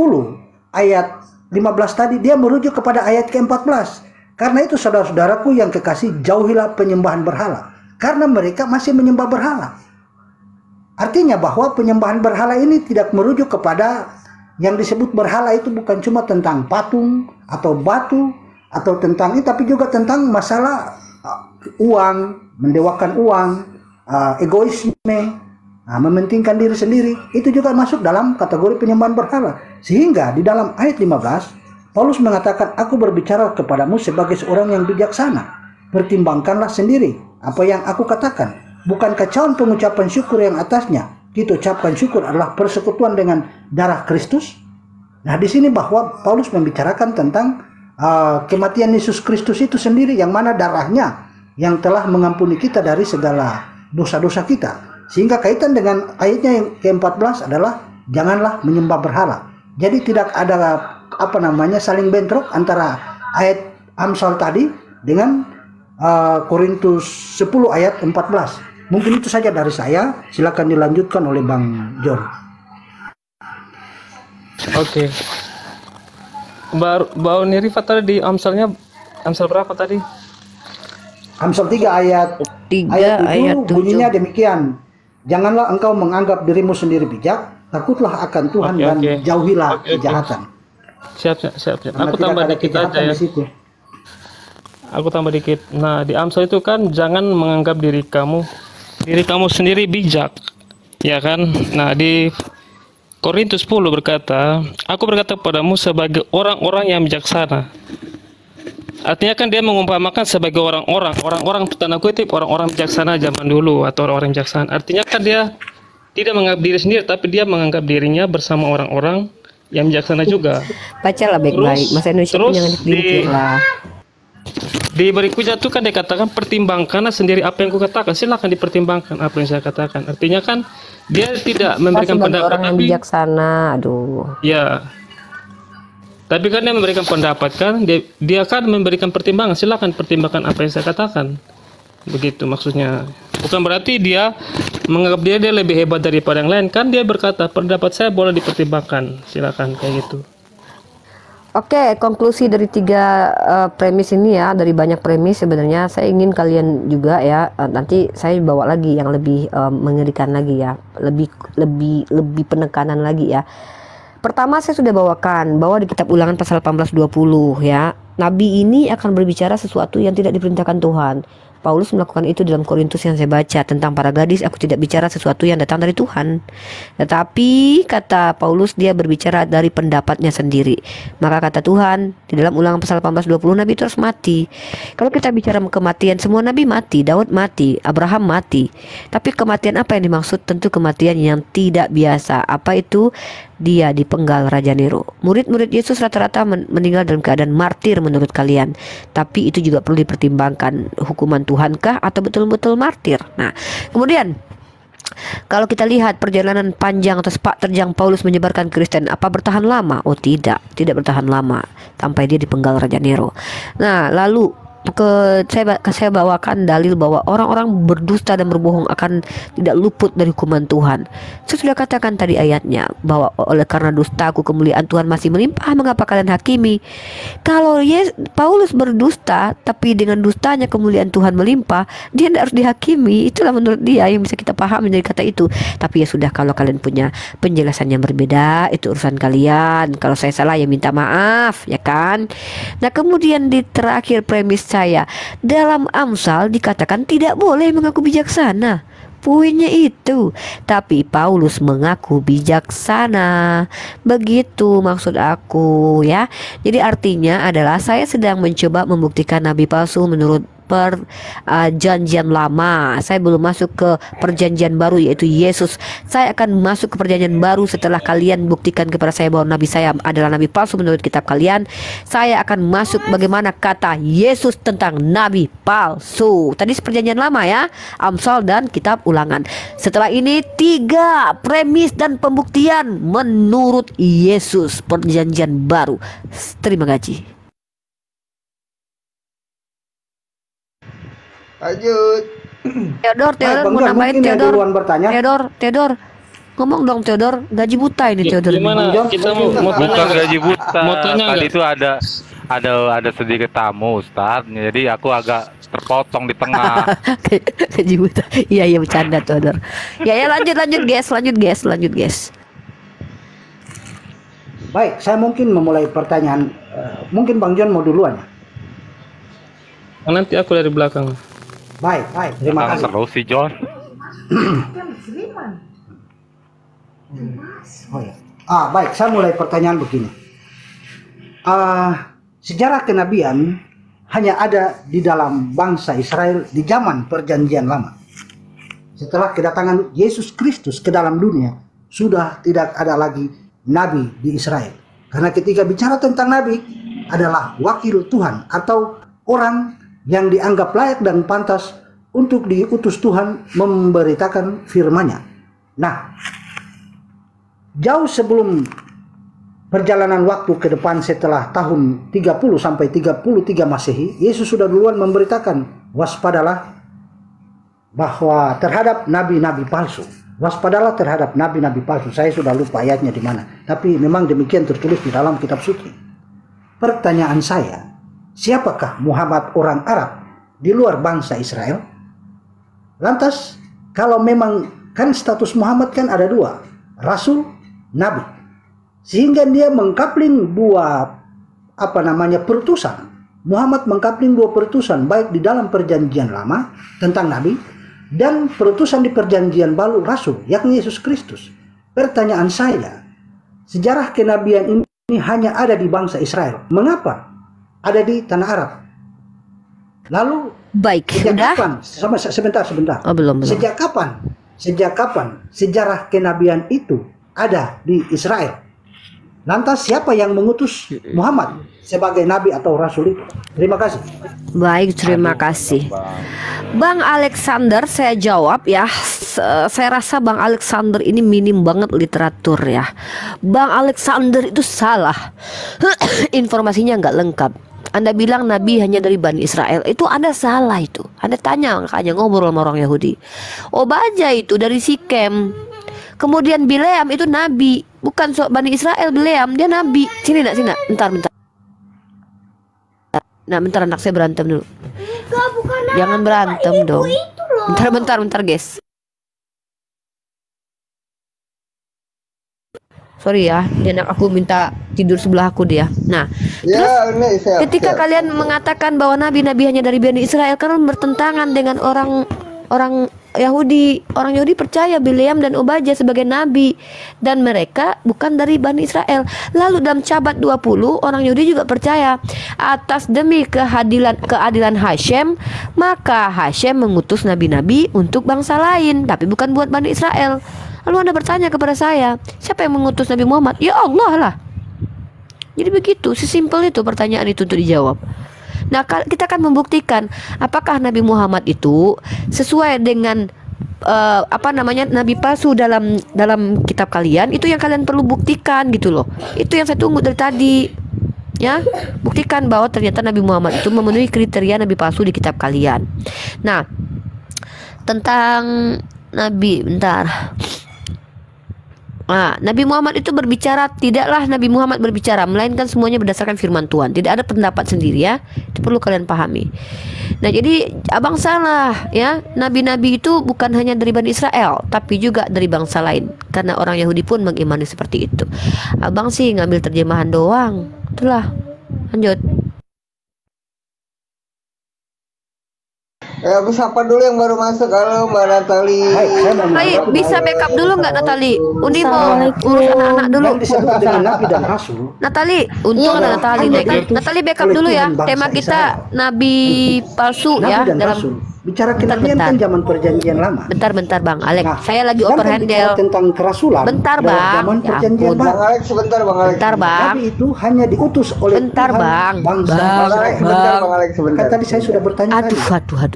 ayat 15 tadi, dia merujuk kepada ayat ke-14. Karena itu saudara-saudaraku yang kekasih, jauhilah penyembahan berhala. Karena mereka masih menyembah berhala. Artinya bahwa penyembahan berhala ini tidak merujuk kepada yang disebut berhala itu bukan cuma tentang patung atau batu atau tentang ini, tapi juga tentang masalah uang, mendewakan uang, egoisme, mementingkan diri sendiri. Itu juga masuk dalam kategori penyembahan berhala. Sehingga di dalam ayat 15 Paulus mengatakan, aku berbicara kepadamu sebagai seorang yang bijaksana. Pertimbangkanlah sendiri apa yang aku katakan. Bukan kacauan pengucapan syukur yang atasnya kita ucapkan syukur adalah persekutuan dengan darah Kristus. Nah, di sini bahwa Paulus membicarakan tentang kematian Yesus Kristus itu sendiri, yang mana darahnya yang telah mengampuni kita dari segala dosa-dosa kita. Sehingga kaitan dengan ayatnya yang ke-14 adalah janganlah menyembah berhala. Jadi tidak ada saling bentrok antara ayat Amsal tadi dengan Korintus 10 ayat 14. Mungkin itu saja dari saya. Silakan dilanjutkan oleh Bang John. Oke. Mbak Uni Rifat tadi di Amsal berapa tadi? Amsal 3 ayat 3 ayat itu ayat 7. bunyinya demikian. Janganlah engkau menganggap dirimu sendiri bijak, takutlah akan Tuhan Oke, dan oke. jauhilah Oke, oke. kejahatan. Siap. Karena Aku tidak tambah ada dikit aja kejahatan ya. di situ. Aku tambah dikit. Nah, di Amsal itu kan jangan menganggap diri kamu sendiri bijak. Ya kan? Nah, di Korintus 10 berkata, aku berkata padamu sebagai orang-orang yang bijaksana. Artinya kan dia mengumpamakan sebagai orang-orang tanda kutip orang-orang bijaksana zaman dulu atau orang-orang bijaksana. Artinya kan dia tidak menganggap diri sendiri, tapi dia menganggap dirinya bersama orang-orang yang bijaksana juga. Bacalah baik-baik. Bahasa Indonesia pun jangan dikit lah. Di berikutnya tuh kan dikatakan pertimbangkanlah sendiri apa yang kukatakan. Silakan dipertimbangkan apa yang saya katakan. Artinya kan dia tidak memberikan Sebagai pendapat, orang yang tapi bijaksana, aduh. ya. Tapi kan dia memberikan pendapat kan, dia kan memberikan pertimbangan. Silakan pertimbangkan apa yang saya katakan. Begitu maksudnya. Bukan berarti dia menganggap dia lebih hebat daripada yang lain. Kan dia berkata pendapat saya boleh dipertimbangkan. Silakan kayak gitu. Oke, konklusi dari 3 premis ini ya, dari banyak premis sebenarnya saya ingin kalian juga ya, nanti saya bawa lagi yang lebih mengerikan lagi ya, lebih penekanan lagi ya. Pertama saya sudah bawakan bahwa di kitab Ulangan pasal 18:20 ya, nabi ini akan berbicara sesuatu yang tidak diperintahkan Tuhan. Paulus melakukan itu dalam Korintus yang saya baca tentang para gadis. Aku tidak bicara sesuatu yang datang dari Tuhan, tetapi kata Paulus dia berbicara dari pendapatnya sendiri. Maka kata Tuhan di dalam Ulangan pasal 18:20, nabi itu harus mati. Kalau kita bicara kematian, semua nabi mati, Daud mati, Abraham mati. Tapi kematian apa yang dimaksud? Tentu kematian yang tidak biasa. Apa itu? Dia dipenggal Raja Nero. Murid-murid Yesus rata-rata meninggal dalam keadaan martir menurut kalian. Tapi itu juga perlu dipertimbangkan, hukuman Tuhankah atau betul-betul martir. Nah, kemudian kalau kita lihat perjalanan panjang atau sepak terjang Paulus menyebarkan Kristen, apa bertahan lama? Oh tidak bertahan lama sampai dia dipenggal Raja Nero. Nah, lalu saya bawakan dalil bahwa orang-orang berdusta dan berbohong akan tidak luput dari hukuman Tuhan. Saya sudah katakan tadi ayatnya bahwa oleh karena dustaku kemuliaan Tuhan masih melimpah, mengapa kalian hakimi? Kalau Paulus berdusta tapi dengan dustanya kemuliaan Tuhan melimpah, dia tidak harus dihakimi. Itulah menurut dia yang bisa kita pahami dari kata itu. Tapi ya sudah, kalau kalian punya penjelasan yang berbeda, itu urusan kalian. Kalau saya salah ya minta maaf, ya kan? Nah, kemudian di terakhir premis saya, dalam Amsal dikatakan tidak boleh mengaku bijaksana. Poinnya itu. Tapi Paulus mengaku bijaksana. Begitu maksud aku ya. Jadi artinya adalah saya sedang mencoba membuktikan nabi palsu menurut perjanjian lama. Saya belum masuk ke perjanjian baru, yaitu Yesus. Saya akan masuk ke perjanjian baru setelah kalian buktikan kepada saya bahwa nabi saya adalah nabi palsu menurut kitab kalian. Saya akan masuk bagaimana kata Yesus tentang nabi palsu. Tadi perjanjian lama ya, Amsal dan kitab Ulangan. Setelah ini 3 premis dan pembuktian menurut Yesus, perjanjian baru. Terima kasih. Lanjut. Theodor Bang mau John, nambahin mungkin yang Theodor. duluan bertanya. Theodor, ngomong dong Theodor, gaji buta ini Theodor. Gimana? Bang John, Kita mungkin- mau Bukan tanya nggak? gaji buta. Mau tanya Tadi nggak? itu ada sedikit tamu Ustaz. Jadi aku agak terpotong di tengah. Gaji buta. Iya bercanda Theodor. Ya lanjut guys. Baik, saya mungkin memulai pertanyaan. Mungkin Bang John mau duluan. Nanti aku dari belakang. Baik, terima Tangan kasih. terus si John. Oh ya. Baik, saya mulai pertanyaan begini. Sejarah kenabian hanya ada di dalam bangsa Israel di zaman perjanjian lama. Setelah kedatangan Yesus Kristus ke dalam dunia, sudah tidak ada lagi nabi di Israel. Karena ketika bicara tentang nabi adalah wakil Tuhan atau orang yang dianggap layak dan pantas untuk diutus Tuhan memberitakan firman-Nya. Nah, jauh sebelum perjalanan waktu ke depan setelah tahun 30 sampai 33 Masehi, Yesus sudah duluan memberitakan, waspadalah bahwa terhadap nabi-nabi palsu. Waspadalah terhadap nabi-nabi palsu. Saya sudah lupa ayatnya di mana, tapi memang demikian tertulis di dalam kitab suci. Pertanyaan saya, siapakah Muhammad orang Arab di luar bangsa Israel? Lantas, kalau memang Kan status Muhammad kan ada dua, Rasul, Nabi. Sehingga dia mengkapling dua perutusan. Muhammad mengkapling dua perutusan, baik di dalam perjanjian lama tentang Nabi dan perutusan di perjanjian baru Rasul, yakni Yesus Kristus. Pertanyaan saya, sejarah kenabian ini hanya ada di bangsa Israel. Mengapa ada di tanah Arab? Lalu Baik, sejak udah. kapan? Sebentar. Oh, belum. Sejak kapan sejarah kenabian itu ada di Israel? Lantas siapa yang mengutus Muhammad sebagai nabi atau rasul itu? Terima kasih. Baik, terima kasih. Bang Alexander, saya jawab ya. Saya rasa Bang Alexander ini minim banget literatur ya. Bang Alexander itu salah. Informasinya nggak lengkap. Anda bilang Nabi hanya dari Bani Israel, itu Anda salah itu. Anda tanya makanya ngobrol sama orang Yahudi. Obadya itu dari Sikem. Kemudian Bileam itu Nabi, bukan Bani Israel. Bileam dia Nabi. Sini nak, bentar. Nah, bentar anak saya berantem dulu. Jangan berantem dong. Bentar guys. Sorry ya, dia anak aku minta tidur sebelah aku dia. Nah, Ya, terus ini siap, ketika siap. kalian mengatakan bahwa nabi-nabi hanya dari Bani Israel, karena bertentangan dengan orang Yahudi. Orang Yahudi percaya Bileam dan Obadya sebagai nabi dan mereka bukan dari Bani Israel. Lalu dalam Cabat 20 orang Yahudi juga percaya atas demi keadilan Hashem, maka Hashem mengutus nabi-nabi untuk bangsa lain, tapi bukan buat Bani Israel. Lalu Anda bertanya kepada saya, siapa yang mengutus Nabi Muhammad? Ya Allah lah. Jadi begitu, sesimpel itu pertanyaan itu untuk dijawab. Nah, kita akan membuktikan apakah Nabi Muhammad itu sesuai dengan nabi palsu dalam kitab kalian. Itu yang kalian perlu buktikan gitu loh. Itu yang saya tunggu dari tadi. Ya, buktikan bahwa ternyata Nabi Muhammad itu memenuhi kriteria nabi palsu di kitab kalian. Nah, tentang Nabi, bentar. Nabi Muhammad itu berbicara, tidaklah Nabi Muhammad berbicara, melainkan semuanya berdasarkan firman Tuhan. Tidak ada pendapat sendiri ya. Itu perlu kalian pahami. Nah, jadi abang salah ya. Nabi-nabi itu bukan hanya dari Bani Israel, tapi juga dari bangsa lain. Karena orang Yahudi pun mengimani seperti itu. Abang sih ngambil terjemahan doang. Itulah. Lanjut. Aku sapa dulu yang baru masuk. Halo Mbak Natali. Hai, saya mau Hai, menanggapi bisa bahwa backup dulu nggak Natali? Undi mau urus anak-anak dulu. yang disebut dengan nabi dan rasul. Natali, untung ada Natali nih kan. Natali backup dulu ya. Tema kita nabi palsu Nabi ya dan dalam. rasul. Bicara kenabian kan zaman perjanjian lama. Bentar Bang Alex. Nah, Saya lagi sedangkan oper bicara handle. tentang kerasulan Bentar, dalam Bang. zaman Ya perjanjian ampun. baru. Bang Alex sebentar, Bang Alex. Bentar Bang. Nabi itu hanya diutus oleh Bentar, Tuhan Bang. bangsa Bang. Bang Alex Israel. sebentar, Bang Alex sebentar. Kan tadi saya sudah bertanya tadi. Aduh.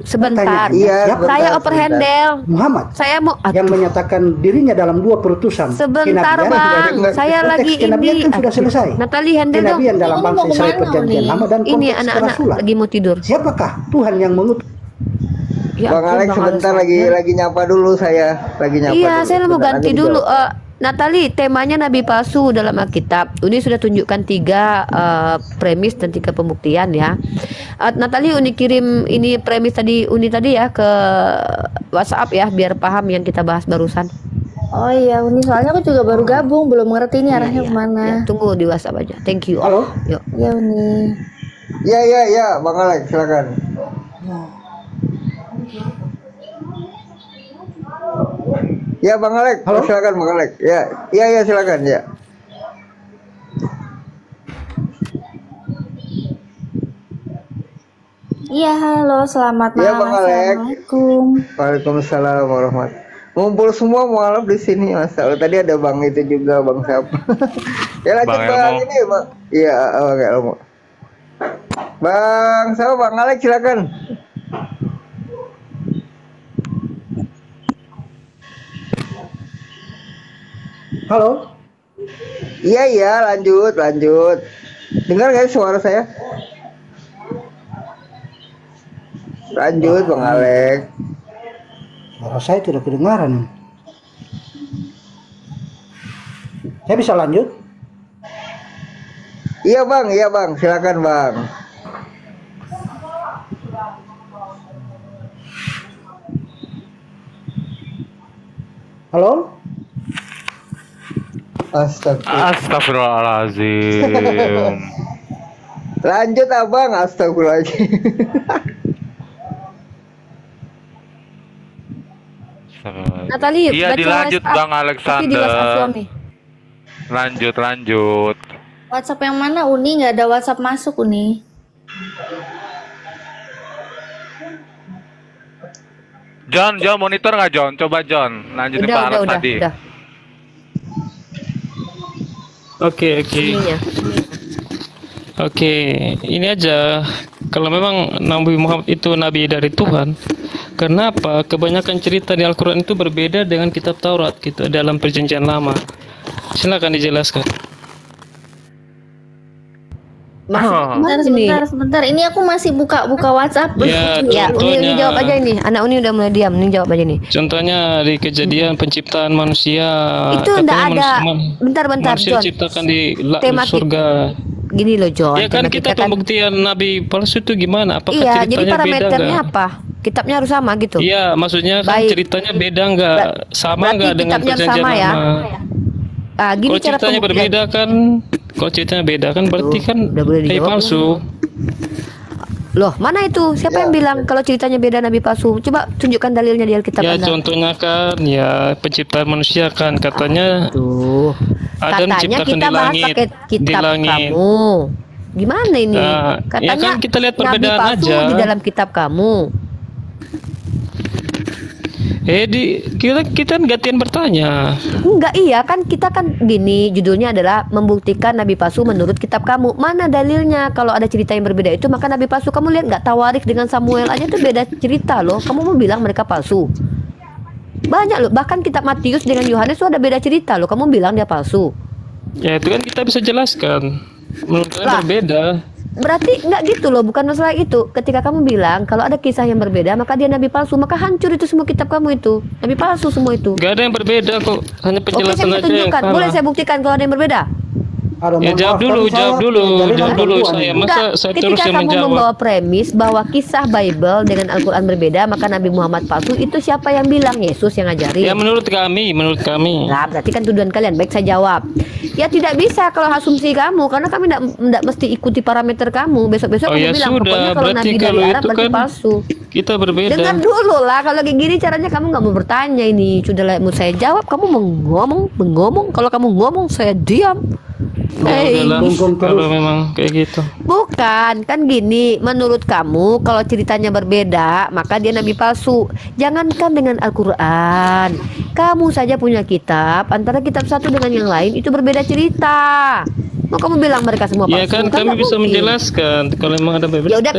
Sebentar. Pertanyaan. Iya, Siapa sebentar, Saya oper sebentar. handle. Muhammad Saya mau yang menyatakan dirinya dalam dua perutusan sebentar kenabian. Bang. Konteks Saya lagi kenabian ini. kan sudah selesai. Natali handle dong. Kenabian dalam bangsa Israel perjanjian lama dan Ini konteks anak-anak kerasulan. lagi mau tidur. Siapakah Tuhan yang mengutus? Ya Bang ampun, Alex Bang sebentar Alex. lagi nyapa dulu saya. Lagi nyapa Iya, dulu. saya mau Sebentar, ganti nanti dulu. dijawab. Natali, temanya nabi palsu dalam Alkitab. Uni sudah tunjukkan 3 premis dan 3 pembuktian ya. Natali, Uni kirim ini premis tadi Uni tadi ya ke WhatsApp ya, biar paham yang kita bahas barusan. Oh iya, Uni soalnya aku juga baru gabung, belum ngerti ini arahnya Iya, kemana. ya, tunggu di WhatsApp aja. Thank you. Halo? Yuk. Iya Uni. Ya, Bang Alex silakan. Ya Bang Alex, Halo? silakan Bang Alex. Ya silakan ya. Iya halo, selamat Iya, malam. Bang Alex. Assalamualaikum. Waalaikumsalam warahmatullahi. Ngumpul semua mualaf di sini Mas. Oh, tadi ada Bang itu juga Bang siapa? Ya lanjut Bang Bang, Elmo. ini Bang. Iya, oke Elmo. Bang, siapa Bang Alex silakan. Halo? Iya, lanjut. Dengar nggak suara saya? Lanjut Bang Alex. Suara saya tidak kedengaran. Saya bisa lanjut? Iya Bang, silakan Bang. Halo? Astagfirullahaladzim. Lanjut abang, astagfirullahaladzim. Natali, Iya baca dilanjut WhatsApp. Bang Tapi di WhatsApp Alexander. suami. Lanjut. WhatsApp yang mana Uni? Nggak ada WhatsApp masuk Uni. John monitor nggak John? Coba John, lanjutin Pak Alex tadi. Udah. Oke. Ininya. Oke, ini aja. Kalau memang Nabi Muhammad itu nabi dari Tuhan, kenapa kebanyakan cerita di Al-Quran itu berbeda dengan kitab Taurat gitu dalam Perjanjian Lama? Silakan dijelaskan. Maksudnya ini. Sebentar. Ini aku masih buka WhatsApp. Ya, Ya, Uni contohnya, jawab aja ini. Anak Uni udah mulai diam, Uni jawab aja nih. contohnya di kejadian penciptaan manusia. Itu katanya enggak ada. Bentar, manusia John. diciptakan di Tema surga. Gini loh, John. Ya kan tema kita kan. pembuktian nabi palsu itu gimana? Apakah Iya, jadi ceritanya beda parameternya nggak? apa? Kitabnya harus sama gitu. Iya, maksudnya kan Baik. ceritanya beda nggak? Sama berarti nggak dengan kitabnya perjanjian sama ya? lama? Ah, gini Kalau cara ceritanya pembuktian. berbeda kan, kalau ceritanya beda kan berarti Tuh, kan udah boleh nabi dijawab palsu. Loh, mana itu? Siapa yang bilang kalau ceritanya beda nabi palsu? Coba tunjukkan dalilnya di Alkitab Ya Anda. contohnya kan, ya penciptaan manusia kan katanya Tuh. Adam Katanya diciptakan kita di bahas langit, pakai di kitab langit. kamu. Gimana ini? Nah, ya Katanya kan kita lihat nabi perbedaan palsu aja. di dalam kitab kamu. Kita gantian bertanya. Enggak, iya kan kita kan gini, judulnya adalah membuktikan nabi palsu menurut kitab kamu. Mana dalilnya? Kalau ada cerita yang berbeda itu maka nabi palsu. Kamu lihat nggak Tawarik dengan Samuel aja tuh beda cerita loh. Kamu mau bilang mereka palsu? Banyak loh, bahkan kitab Matius dengan Yohanes itu ada beda cerita loh. Kamu bilang dia palsu. Ya itu kan kita bisa jelaskan. Menurut saya Lah. berbeda. Berarti nggak gitu loh, bukan masalah itu. Ketika kamu bilang kalau ada kisah yang berbeda maka dia nabi palsu, maka hancur itu semua kitab kamu itu. Nabi palsu semua itu. Gak ada yang berbeda kok, hanya Oke, penjelasan saya aja yang tunjukkan. Boleh salah. saya buktikan kalau ada yang berbeda? Aduh, Ya mohon jawab maaf, dulu, tapi saya jawab dulu, dari jawab dulu. bantuan Saya ini. masa Enggak, saya ketika terus yang kamu menjawab. membawa premis bahwa kisah Bible dengan Al-Quran berbeda, maka Nabi Muhammad palsu, itu siapa yang bilang? Yesus yang ngajarin. Ya menurut kami. Nah, berarti kan tuduhan kalian. Baik, saya jawab. Ya tidak bisa kalau asumsi kamu, karena kami tidak mesti ikuti parameter kamu. Besok-besok Oh kamu ya bilang sudah, pokoknya kalau berarti Nabi dari kalau Arab itu berarti kan palsu. kita berbeda. Dengar dulu lah, kalau kayak gini caranya kamu nggak mau bertanya ini. Sudah lah, mau saya jawab, kamu mengomong. Kalau kamu ngomong, saya diam. Ya udahlah, Bungkung terus. kalau memang kayak gitu. Bukan, kan gini, menurut kamu kalau ceritanya berbeda, maka dia nabi palsu. Jangankan dengan Al-Quran, kamu saja punya kitab, antara kitab satu dengan yang lain itu berbeda cerita. Mau kamu bilang mereka semua palsu? Ya kan kami nggak bisa mungkin. menjelaskan kalau memang ada berbeda. Ya udah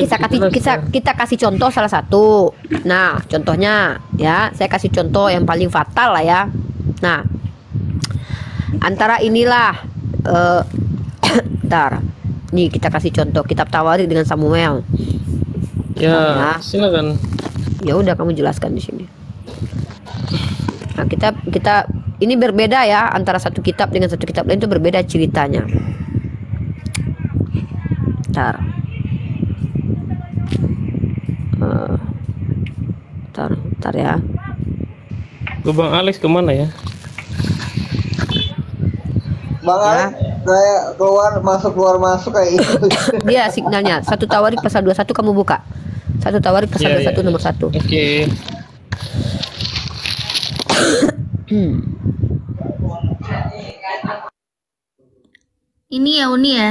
kita kasih contoh salah satu. Nah, contohnya ya, saya kasih contoh yang paling fatal lah ya. Nah, antara inilah ntar. Nih kita kasih contoh kitab Tawarik dengan Samuel. Ya, Ya. silakan. Ya udah kamu jelaskan di sini. Nah, kita ini berbeda ya, antara satu kitab dengan satu kitab lain itu berbeda ceritanya. Ntar. Ntar ya. Bang Alex kemana ya? Bang Ya. Alex, saya keluar masuk kayak itu. Dia signalnya satu Tawarik pasal 21 kamu buka. Satu Tawarik pasal Ya, 21 ya. nomor 1. Oke. Ini ya Uni ya.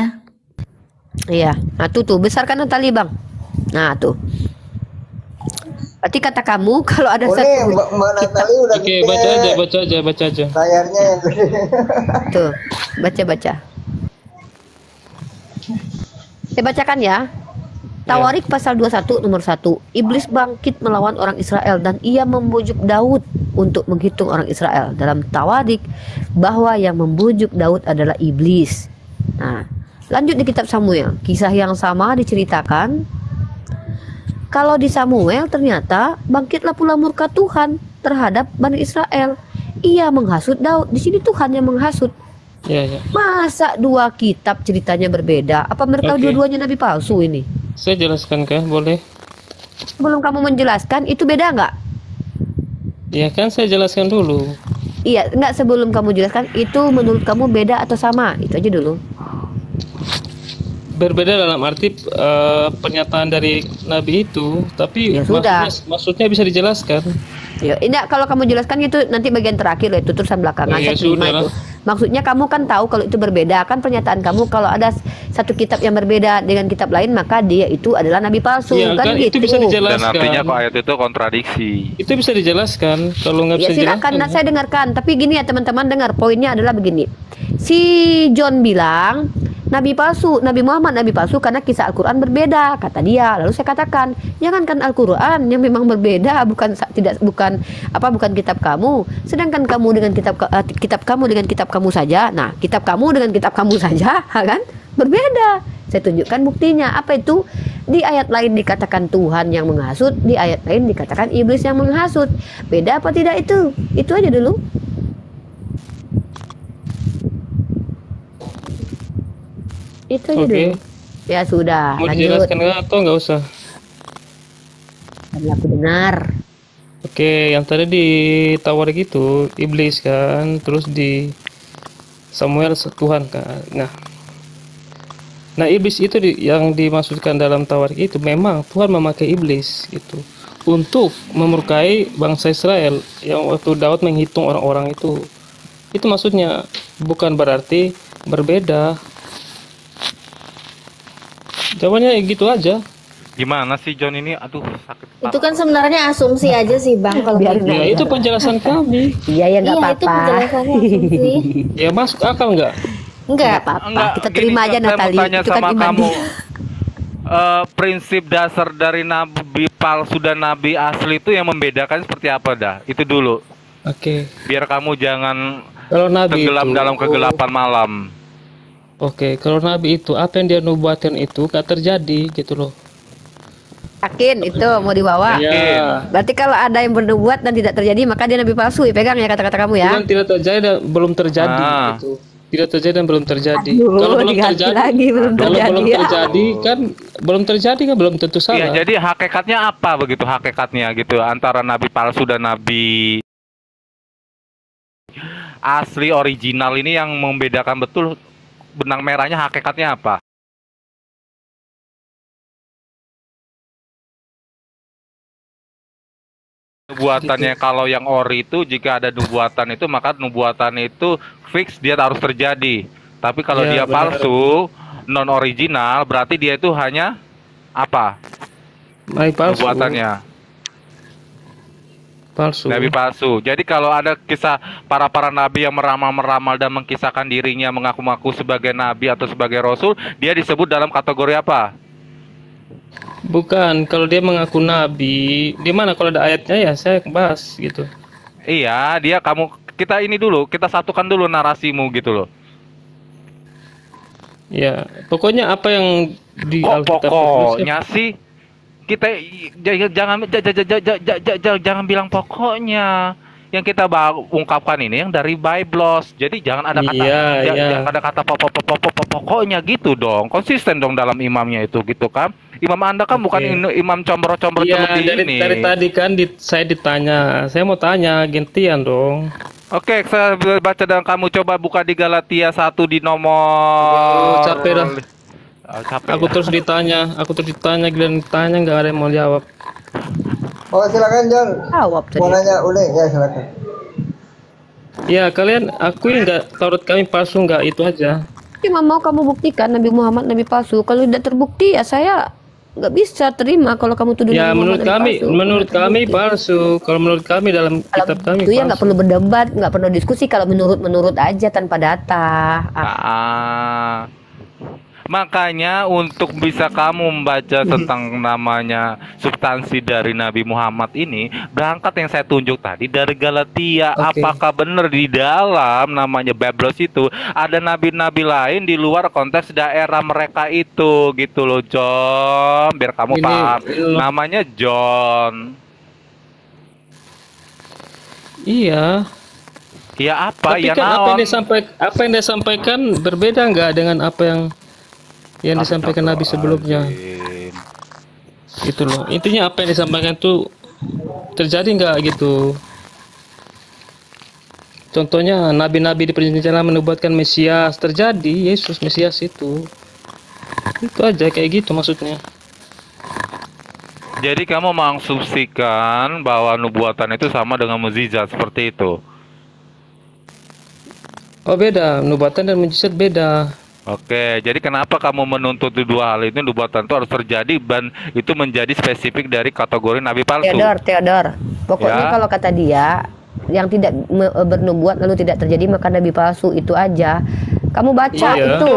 Iya. Nah tuh besarkan tali bang. Nah tuh. Berarti kata kamu kalau ada Oh nih, satu Mbak Natali udah Oke, gede. baca aja. Layarnya yang gede. tuh baca. Saya bacakan ya. Tawarik pasal 21 nomor 1. Iblis bangkit melawan orang Israel dan ia membujuk Daud untuk menghitung orang Israel. Dalam Tawarik bahwa yang membujuk Daud adalah iblis. Nah, lanjut di kitab Samuel. Kisah yang sama diceritakan. Kalau di Samuel ternyata bangkitlah pula murka Tuhan terhadap Bani Israel. Ia menghasut Daud. Di sini Tuhan yang menghasut. Ya. Masa dua kitab ceritanya berbeda? Apa mereka Oke. dua-duanya nabi palsu ini? Saya jelaskan kah? Boleh? Sebelum kamu menjelaskan, itu beda nggak? Ya kan saya jelaskan dulu. Iya, enggak, sebelum kamu jelaskan itu menurut kamu beda atau sama? Itu aja dulu. Berbeda dalam arti pernyataan dari Nabi itu, tapi Ya sudah. maksudnya bisa dijelaskan. Ya, enggak, kalau kamu jelaskan itu nanti bagian terakhir loh, itu tulisan belakangan Ya, saya terima sudah. itu. Maksudnya kamu kan tahu kalau itu berbeda, kan pernyataan kamu kalau ada satu kitab yang berbeda dengan kitab lain maka dia itu adalah nabi palsu, Ya, kan kan gitu. itu bisa Dan dijelaskan. artinya kok ayat itu kontradiksi. Itu bisa dijelaskan. Kalau nggak Ya bisa silakan, dijelaskan, nah, saya dengarkan. Tapi gini ya teman-teman, dengar poinnya adalah begini. Si John bilang nabi palsu, Nabi Muhammad nabi palsu karena kisah Al-Quran berbeda, kata dia. Lalu saya katakan, jangankan Al-Quran yang memang berbeda, bukan kitab kamu. Sedangkan kamu dengan kitab kamu dengan kitab kamu saja. Nah, kitab kamu dengan kitab kamu saja, kan berbeda. Saya tunjukkan buktinya. Apa itu? Di ayat lain dikatakan Tuhan yang menghasut, di ayat lain dikatakan iblis yang menghasut. Beda apa tidak itu? Itu aja dulu. Itu aja Oke. dulu. Ya sudah, mau lanjut. dijelaskan nggak atau nggak usah? Tadi aku dengar. Oke, yang tadi ditawar gitu iblis kan, terus di Samuel Tuhan kan. Nah iblis itu yang dimaksudkan dalam tawar itu memang Tuhan memakai iblis gitu untuk memurkai bangsa Israel yang waktu Daud menghitung orang-orang itu. Itu maksudnya, bukan berarti berbeda. Jawabannya gitu aja. Gimana sih John ini? Aduh, sakit Itu kepala. kan sebenarnya asumsi aja sih Bang kalau Biarin kayak Ya gitu. itu penjelasan kami. Iya ya nggak Iya, itu apa-apa. penjelasannya asumsi. Ya masuk akal nggak? Nggak Enggak. apa-apa. Enggak, Kita gini, terima aja saya mau Natali. tanya Itu kan sama iman kamu. dia. Prinsip dasar dari nabi palsu dan nabi asli itu yang membedakan seperti apa dah? Itu dulu. Oke. Biar kamu jangan Kalau Nabi tenggelam itu, dalam kegelapan malam. Oke, kalau Nabi itu apa yang dia nubuatin itu gak terjadi gitu loh. Yakin itu mau dibawa. Ya. Berarti kalau ada yang bernubuat dan tidak terjadi maka dia nabi palsu. Ya, pegang ya kata-kata kamu ya. Yang tidak terjadi dan belum terjadi Ah. gitu. Tidak terjadi dan belum terjadi. Aduh, Kalau belum diganti terjadi, lagi, belum kalau terjadi, belum ya. terjadi kan belum terjadi kan belum tentu Iya, salah. jadi hakikatnya apa begitu hakikatnya gitu antara nabi palsu dan nabi asli original ini yang membedakan betul benang merahnya hakikatnya apa? Nubuatannya kalau yang ori itu jika ada nubuatan itu maka nubuatan itu fix dia harus terjadi. Tapi kalau Ya, dia benar. palsu, non original berarti dia itu hanya apa? Nabi palsu. Nubuatannya. Palsu. Nabi palsu. Jadi kalau ada kisah para nabi yang meramal-meramal dan mengkisahkan dirinya mengaku-ngaku sebagai nabi atau sebagai rasul, dia disebut dalam kategori apa? Bukan, kalau dia mengaku nabi, di mana kalau ada ayatnya ya saya bahas gitu. Iya, kita ini dulu, kita satukan dulu narasimu gitu loh. Ya, pokoknya apa yang di Kok Alkitab pokoknya sih kita jangan bilang pokoknya. Yang kita ungkapkan ini yang dari Biblos. Jadi jangan ada kata Iya, iya. jangan ada kata pokoknya gitu dong. Konsisten dong dalam imamnya itu gitu kan. Imam Anda kan bukan Oke. imam combro-combro Iya, seperti dari ini. tadi kan saya ditanya, saya mau tanya gantian dong. Oke, saya baca dan kamu coba buka di Galatia 1 di Oh, nomor capek dah. Capek. Aku terus ditanya, giliran tanya nggak ada yang mau jawab. Oh silakan John. Jawab Mau tadi. nanya udah ya silakan. Ya kalian akui nggak Taurat kami palsu nggak, itu aja. Cuma mau kamu buktikan Nabi Muhammad nabi palsu. Kalau tidak terbukti ya saya nggak bisa terima kalau kamu tuduh Ya Nabi menurut Muhammad nabi kami, palsu. menurut Kalau kami terbukti. palsu. Kalau menurut kami dalam Kalau kitab kami itu ya nggak palsu. perlu berdebat, nggak perlu diskusi. Kalau menurut aja tanpa data. Makanya untuk bisa kamu membaca tentang namanya substansi dari Nabi Muhammad ini, berangkat yang saya tunjuk tadi dari Galatia. Oke. Apakah benar di dalam namanya Biblos itu ada nabi-nabi lain di luar konteks daerah mereka itu gitu loh John, biar kamu Ini- paham. ini- Namanya John. Iya. Ya apa Tapi ya kan apa naon? apa yang dia sampaikan berbeda nggak dengan apa yang disampaikan Nabi sebelumnya? Gitu loh. Intinya apa yang disampaikan itu terjadi nggak gitu? Contohnya nabi-nabi di perjanjian lama menubuatkan Mesias, terjadi Yesus Mesias itu. Itu aja kayak gitu maksudnya. Jadi kamu mengasumsikan bahwa nubuatan itu sama dengan mukjizat seperti itu. Oh beda, nubuatan dan mujizat beda. Oke, jadi kenapa kamu menuntut dua hal itu, nubuatan itu harus terjadi dan itu menjadi spesifik dari kategori nabi palsu? Theodor. Pokoknya Ya. kalau kata dia, yang tidak bernubuat lalu tidak terjadi maka nabi palsu, itu aja. Kamu baca Iya. itu,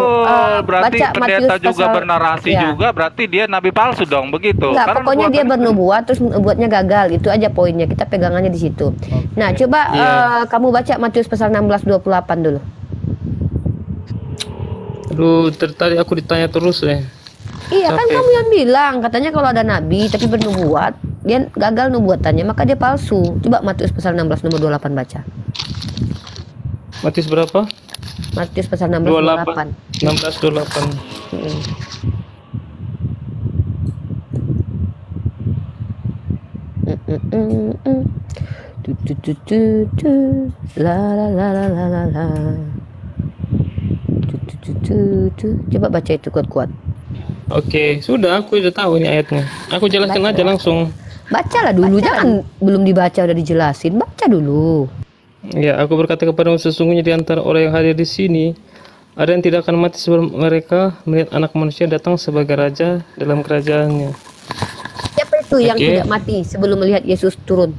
Berarti baca pendeta Matius juga pasal- bernarasi ya. juga, berarti dia nabi palsu dong, begitu. Enggak, Karena pokoknya dia nubuatan- bernubuat terus nubuatnya gagal, itu aja poinnya. Kita pegangannya di situ. Nah, coba Iya. kamu baca Matius pasal 16:28 dulu. Aduh, tadi aku ditanya terus deh. Iya, kan Capek. kamu yang bilang katanya kalau ada nabi tapi bernubuat, dia gagal nubuatannya, maka dia palsu. Coba Matius pasal 16 nomor 28 baca. Matius berapa? Matius pasal 16 28. 28. 16:28. Mm. Tu, tu, tu, tu, tu. La la la la la la la. Tu, tu, tu, tu, tu. Coba baca itu kuat-kuat. Oke, sudah aku udah tahu ini ayatnya. Aku jelaskan aja langsung. Bacalah dulu, jangan belum dibaca udah dijelasin. Baca dulu. Ya, aku berkata kepadamu sesungguhnya di antara orang yang hadir di sini ada yang tidak akan mati sebelum mereka melihat Anak Manusia datang sebagai raja dalam kerajaannya. Siapa itu yang Oke. tidak mati sebelum melihat Yesus turun?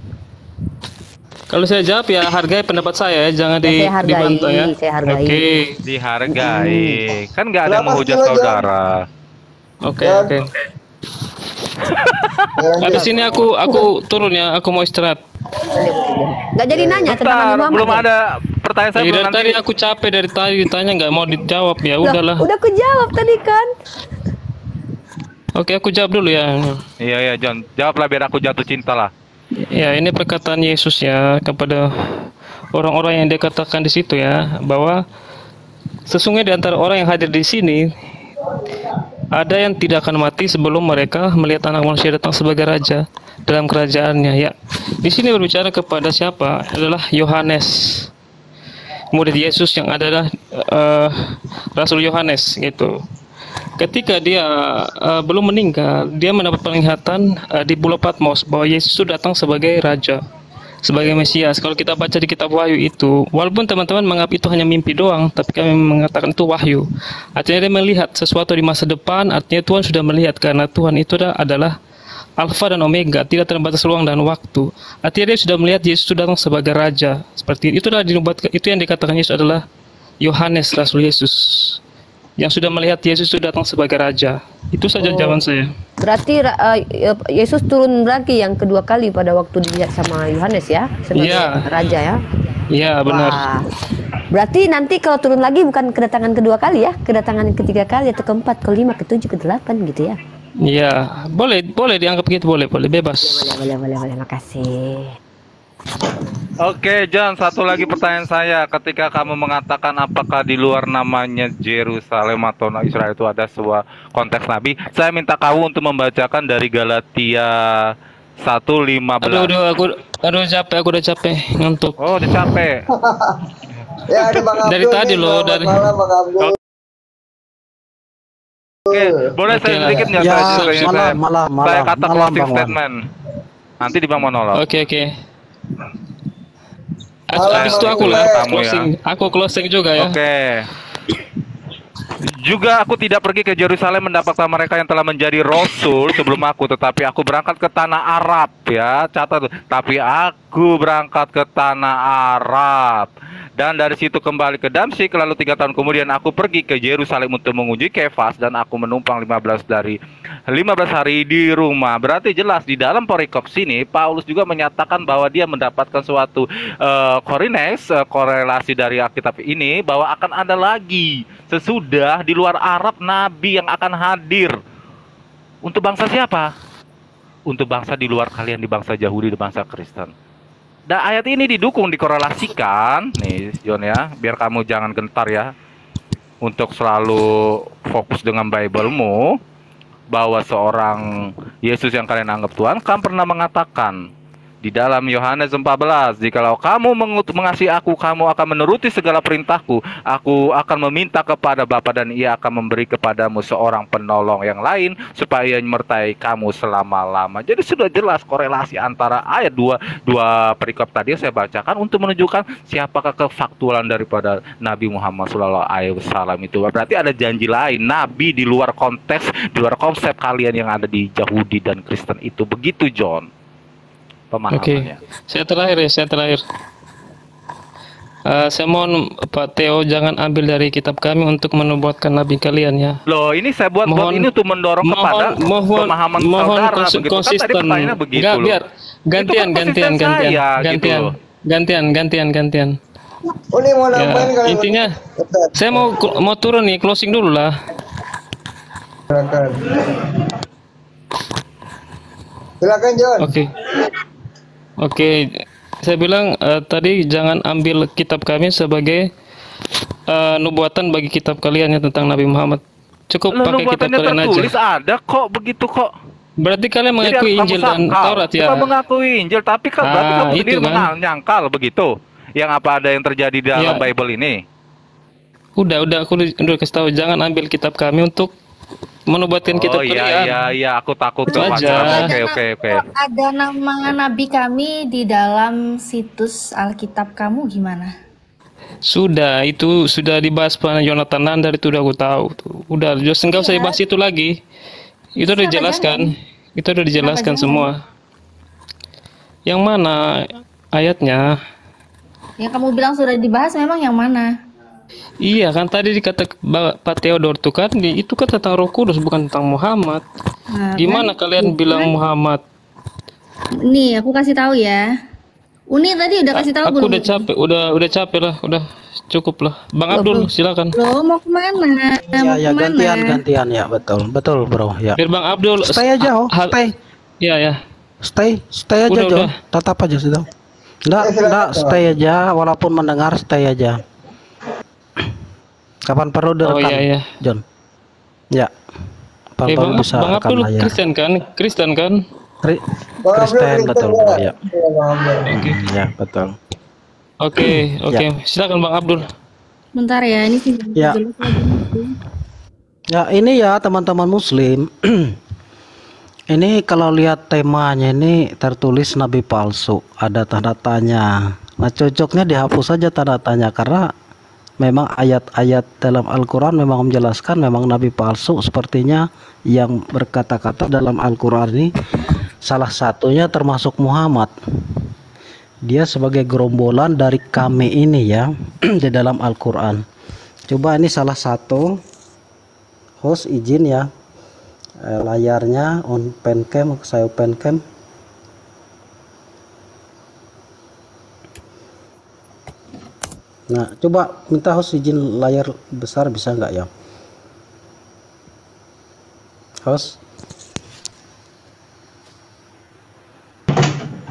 Kalau saya jawab ya hargai pendapat saya, jangan Ya, saya hargai, dibantah ya. saya hargai. Oke, dihargai. Kan nggak ada yang Kenapa menghujat sih lo, John? saudara. oke. Habis ini aku turun ya, aku mau istirahat. Nggak jadi nanya tentang Nabi Bentar, Muhammad. belum ya? ada pertanyaan saya Dari belum nanti. tadi aku capek dari tadi ditanya nggak mau dijawab ya Loh, udahlah. udah aku jawab tadi kan. Oke, aku jawab dulu ya. Iya John, jawablah biar aku jatuh cinta lah. Ya, ini perkataan Yesus ya kepada orang-orang yang dia katakan di situ ya, bahwa sesungguhnya di antara orang yang hadir di sini ada yang tidak akan mati sebelum mereka melihat Anak Manusia datang sebagai raja dalam kerajaannya ya. Di sini berbicara kepada siapa? Adalah Yohanes, murid Yesus yang adalah Rasul Yohanes gitu. Ketika dia belum meninggal, dia mendapat penglihatan di Pulau Patmos bahwa Yesus itu datang sebagai raja, sebagai Mesias. Kalau kita baca di kitab Wahyu itu, walaupun teman-teman menganggap itu hanya mimpi doang, tapi kami mengatakan itu wahyu. Artinya dia melihat sesuatu di masa depan, artinya Tuhan sudah melihat karena Tuhan itu adalah Alfa dan Omega, tidak terbatas ruang dan waktu. Artinya dia sudah melihat Yesus itu datang sebagai raja. Seperti itu adalah itu yang dikatakan Yesus adalah Yohanes Rasul Yesus, yang sudah melihat Yesus itu datang sebagai raja. Itu saja jawaban saya. Berarti Yesus turun lagi yang kedua kali pada waktu dilihat sama Yohanes ya, sebagai Iya. raja ya. Iya benar. Wah. Berarti nanti kalau turun lagi bukan kedatangan kedua kali ya, kedatangan ketiga kali atau keempat, kelima, ketujuh, kedelapan gitu ya. Iya, boleh dianggap gitu, boleh bebas. Boleh, makasih. Oke John, satu lagi pertanyaan saya. Ketika kamu mengatakan apakah di luar namanya Yerusalem atau Israel itu ada sebuah konteks nabi, saya minta kamu untuk membacakan dari Galatia 1:15. Aduh capek, aku udah capek, ngantuk. Oh, udah capek. Ya ada Bang Abdul. Dari tadi nih, loh, selamat dari- malam Bang Abdul. Oke, boleh saya Oke. sedikit nggak? Ya, saya malam, kata malam, closing Bang Wan. statement. Nanti di Bang monolog. Oke. Malam, Habis itu aku Bang lah Abdul. closing. Aku closing juga ya. Oke. Juga aku tidak pergi ke Yerusalem mendapatkan mereka yang telah menjadi rasul sebelum aku, tetapi aku berangkat ke tanah Arab ya, catat. Tapi aku berangkat ke tanah Arab dan dari situ kembali ke Damsyik. Lalu 3 tahun kemudian aku pergi ke Yerusalem untuk menguji Kefas dan aku menumpang 15 hari di rumah. Berarti jelas di dalam perikop sini Paulus juga menyatakan bahwa dia mendapatkan suatu korelasi dari Alkitab ini bahwa akan ada lagi sesudah di luar Arab nabi yang akan hadir. Untuk bangsa siapa? Untuk bangsa di luar kalian, di bangsa Yahudi, di bangsa Kristen. Dan ayat ini dikorelasikan nih John ya, biar kamu jangan gentar ya, untuk selalu fokus dengan Bible-mu, bahwa seorang Yesus yang kalian anggap Tuhan kan pernah mengatakan Di dalam Yohanes 14, jikalau kamu mengasihi aku, kamu akan menuruti segala perintahku. Aku akan meminta kepada Bapa dan ia akan memberi kepadamu seorang penolong yang lain supaya menyertai kamu selama-lama. Jadi sudah jelas korelasi antara ayat dua perikop tadi yang saya bacakan untuk menunjukkan siapakah kefaktualan daripada Nabi Muhammad SAW itu. Berarti ada janji lain, Nabi di luar konteks, di luar konsep kalian yang ada di Yahudi dan Kristen itu. Begitu John pemahamannya. Saya terakhir. Saya mohon Pak Theo jangan ambil dari kitab kami untuk menubuatkan nabi kalian ya. Loh, ini saya buat ini untuk mendorong kepada pemahaman saudara begitu. Kan tadi pertanyaannya begitu. Enggak, loh. biar gantian. Uni mau nambahin Ya, kalau intinya saya mau turun nih, closing dulu lah. Silakan John. Oke, saya bilang tadi jangan ambil kitab kami sebagai nubuatan bagi kitab kalian ya tentang Nabi Muhammad. Cukup Loh, pakai kitab kalian aja. tertulis ada kok begitu kok. Berarti kalian mengakui Injil dan Taurat ya? Kita mengakui Injil, tapi kan berarti kamu itu sendiri kan. menyangkal begitu. Yang apa ada yang terjadi di dalam Bible ini? Udah aku udah kasih tahu jangan ambil kitab kami untuk menubuatkan kitab kalian. Iya, aku takut Itu tuh aja. Oke. Ada nama nabi kami di dalam situs Alkitab kamu gimana? Sudah, itu sudah dibahas Pak Jonathan Nandar, itu udah aku tahu tuh. Udah, just enggak usah dibahas itu lagi. Itu udah dijelaskan. Itu udah dijelaskan semua. Yang mana ayatnya? Yang kamu bilang sudah dibahas memang yang mana? Iya kan tadi dikata Pak Theodor tuh kan itu kan tentang Roh Kudus bukan tentang Muhammad. Nah, Gimana kalian bilang Muhammad? Nih, aku kasih tahu ya. Uni tadi udah kasih tahu Aku belum? udah capek, udah capek lah, udah cukup lah. Bang Abdul silakan. Lo mau kemana? Mau Ya kemana? gantian ya, betul bro ya. Biar Bang Abdul Stay aja stay. Iya ya. Stay aja Udah, John. udah. Tetap aja sudah. Enggak, stay aja walaupun mendengar stay aja. Kapan perlu direkam, iya. John? Ya. Kapan perlu Bang, bisa Bang rekam Abdul layar. Kristen kan? Kristen betul ya. Ya, betul. Oke. Silakan Bang Abdul. Bentar ya, ini sih. Ya. Ya, ini ya teman-teman muslim. Ini kalau lihat temanya ini tertulis nabi palsu, ada tanda tanya. Nah, cocoknya dihapus saja tanda tanya karena memang ayat-ayat dalam Al-Qur'an memang menjelaskan memang nabi palsu sepertinya yang berkata-kata dalam Al-Qur'an ini salah satunya termasuk Muhammad. Dia sebagai gerombolan dari kami ini ya di dalam Al-Qur'an. Coba ini salah satu host izin ya. Layarnya on pencam, saya pencam. Nah, coba minta host izin layar besar bisa nggak ya? Host.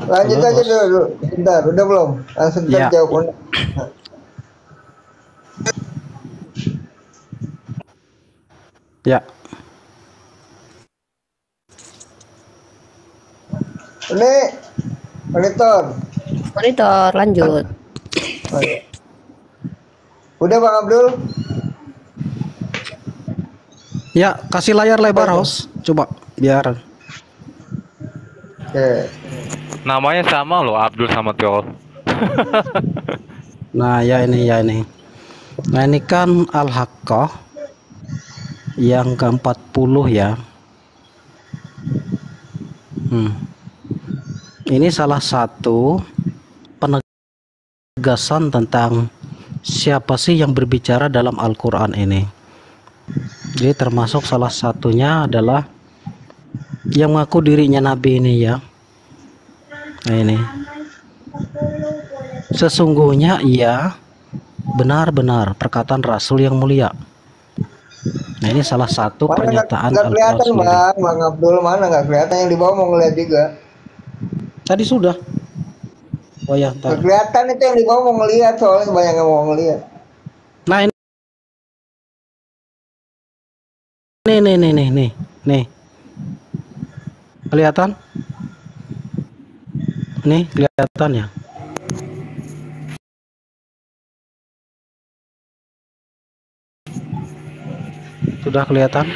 Lanjut Halo, aja dulu. Bentar, udah belum? Langsung Ya. jawab. Ya. Ini monitor. Monitor, lanjut. Udah Bang Abdul? Ya, kasih layar lebar host. Coba biar. Oke. Namanya sama loh, Abdul sama Theo. Nah, ya ini. Nah, ini kan Al-Haqqah yang ke-40 ya. Ini salah satu penegasan tentang siapa sih yang berbicara dalam Al-Qur'an ini. Jadi termasuk salah satunya adalah yang mengaku dirinya nabi ini ya. Nah, ini. Sesungguhnya ia benar-benar perkataan Rasul yang mulia. Nah, ini salah satu pernyataan Nggak kelihatan Al-Qur'an. Bang Abdul, mana nggak kelihatan, yang di bawah mau ngeliat juga. Tadi sudah. Oh ya, Nggak ntar. kelihatan itu yang di bawah mau ngeliat, soalnya banyak yang mau ngeliat. Nah, nih. Kelihatan? Nih kelihatan ya. Sudah kelihatan?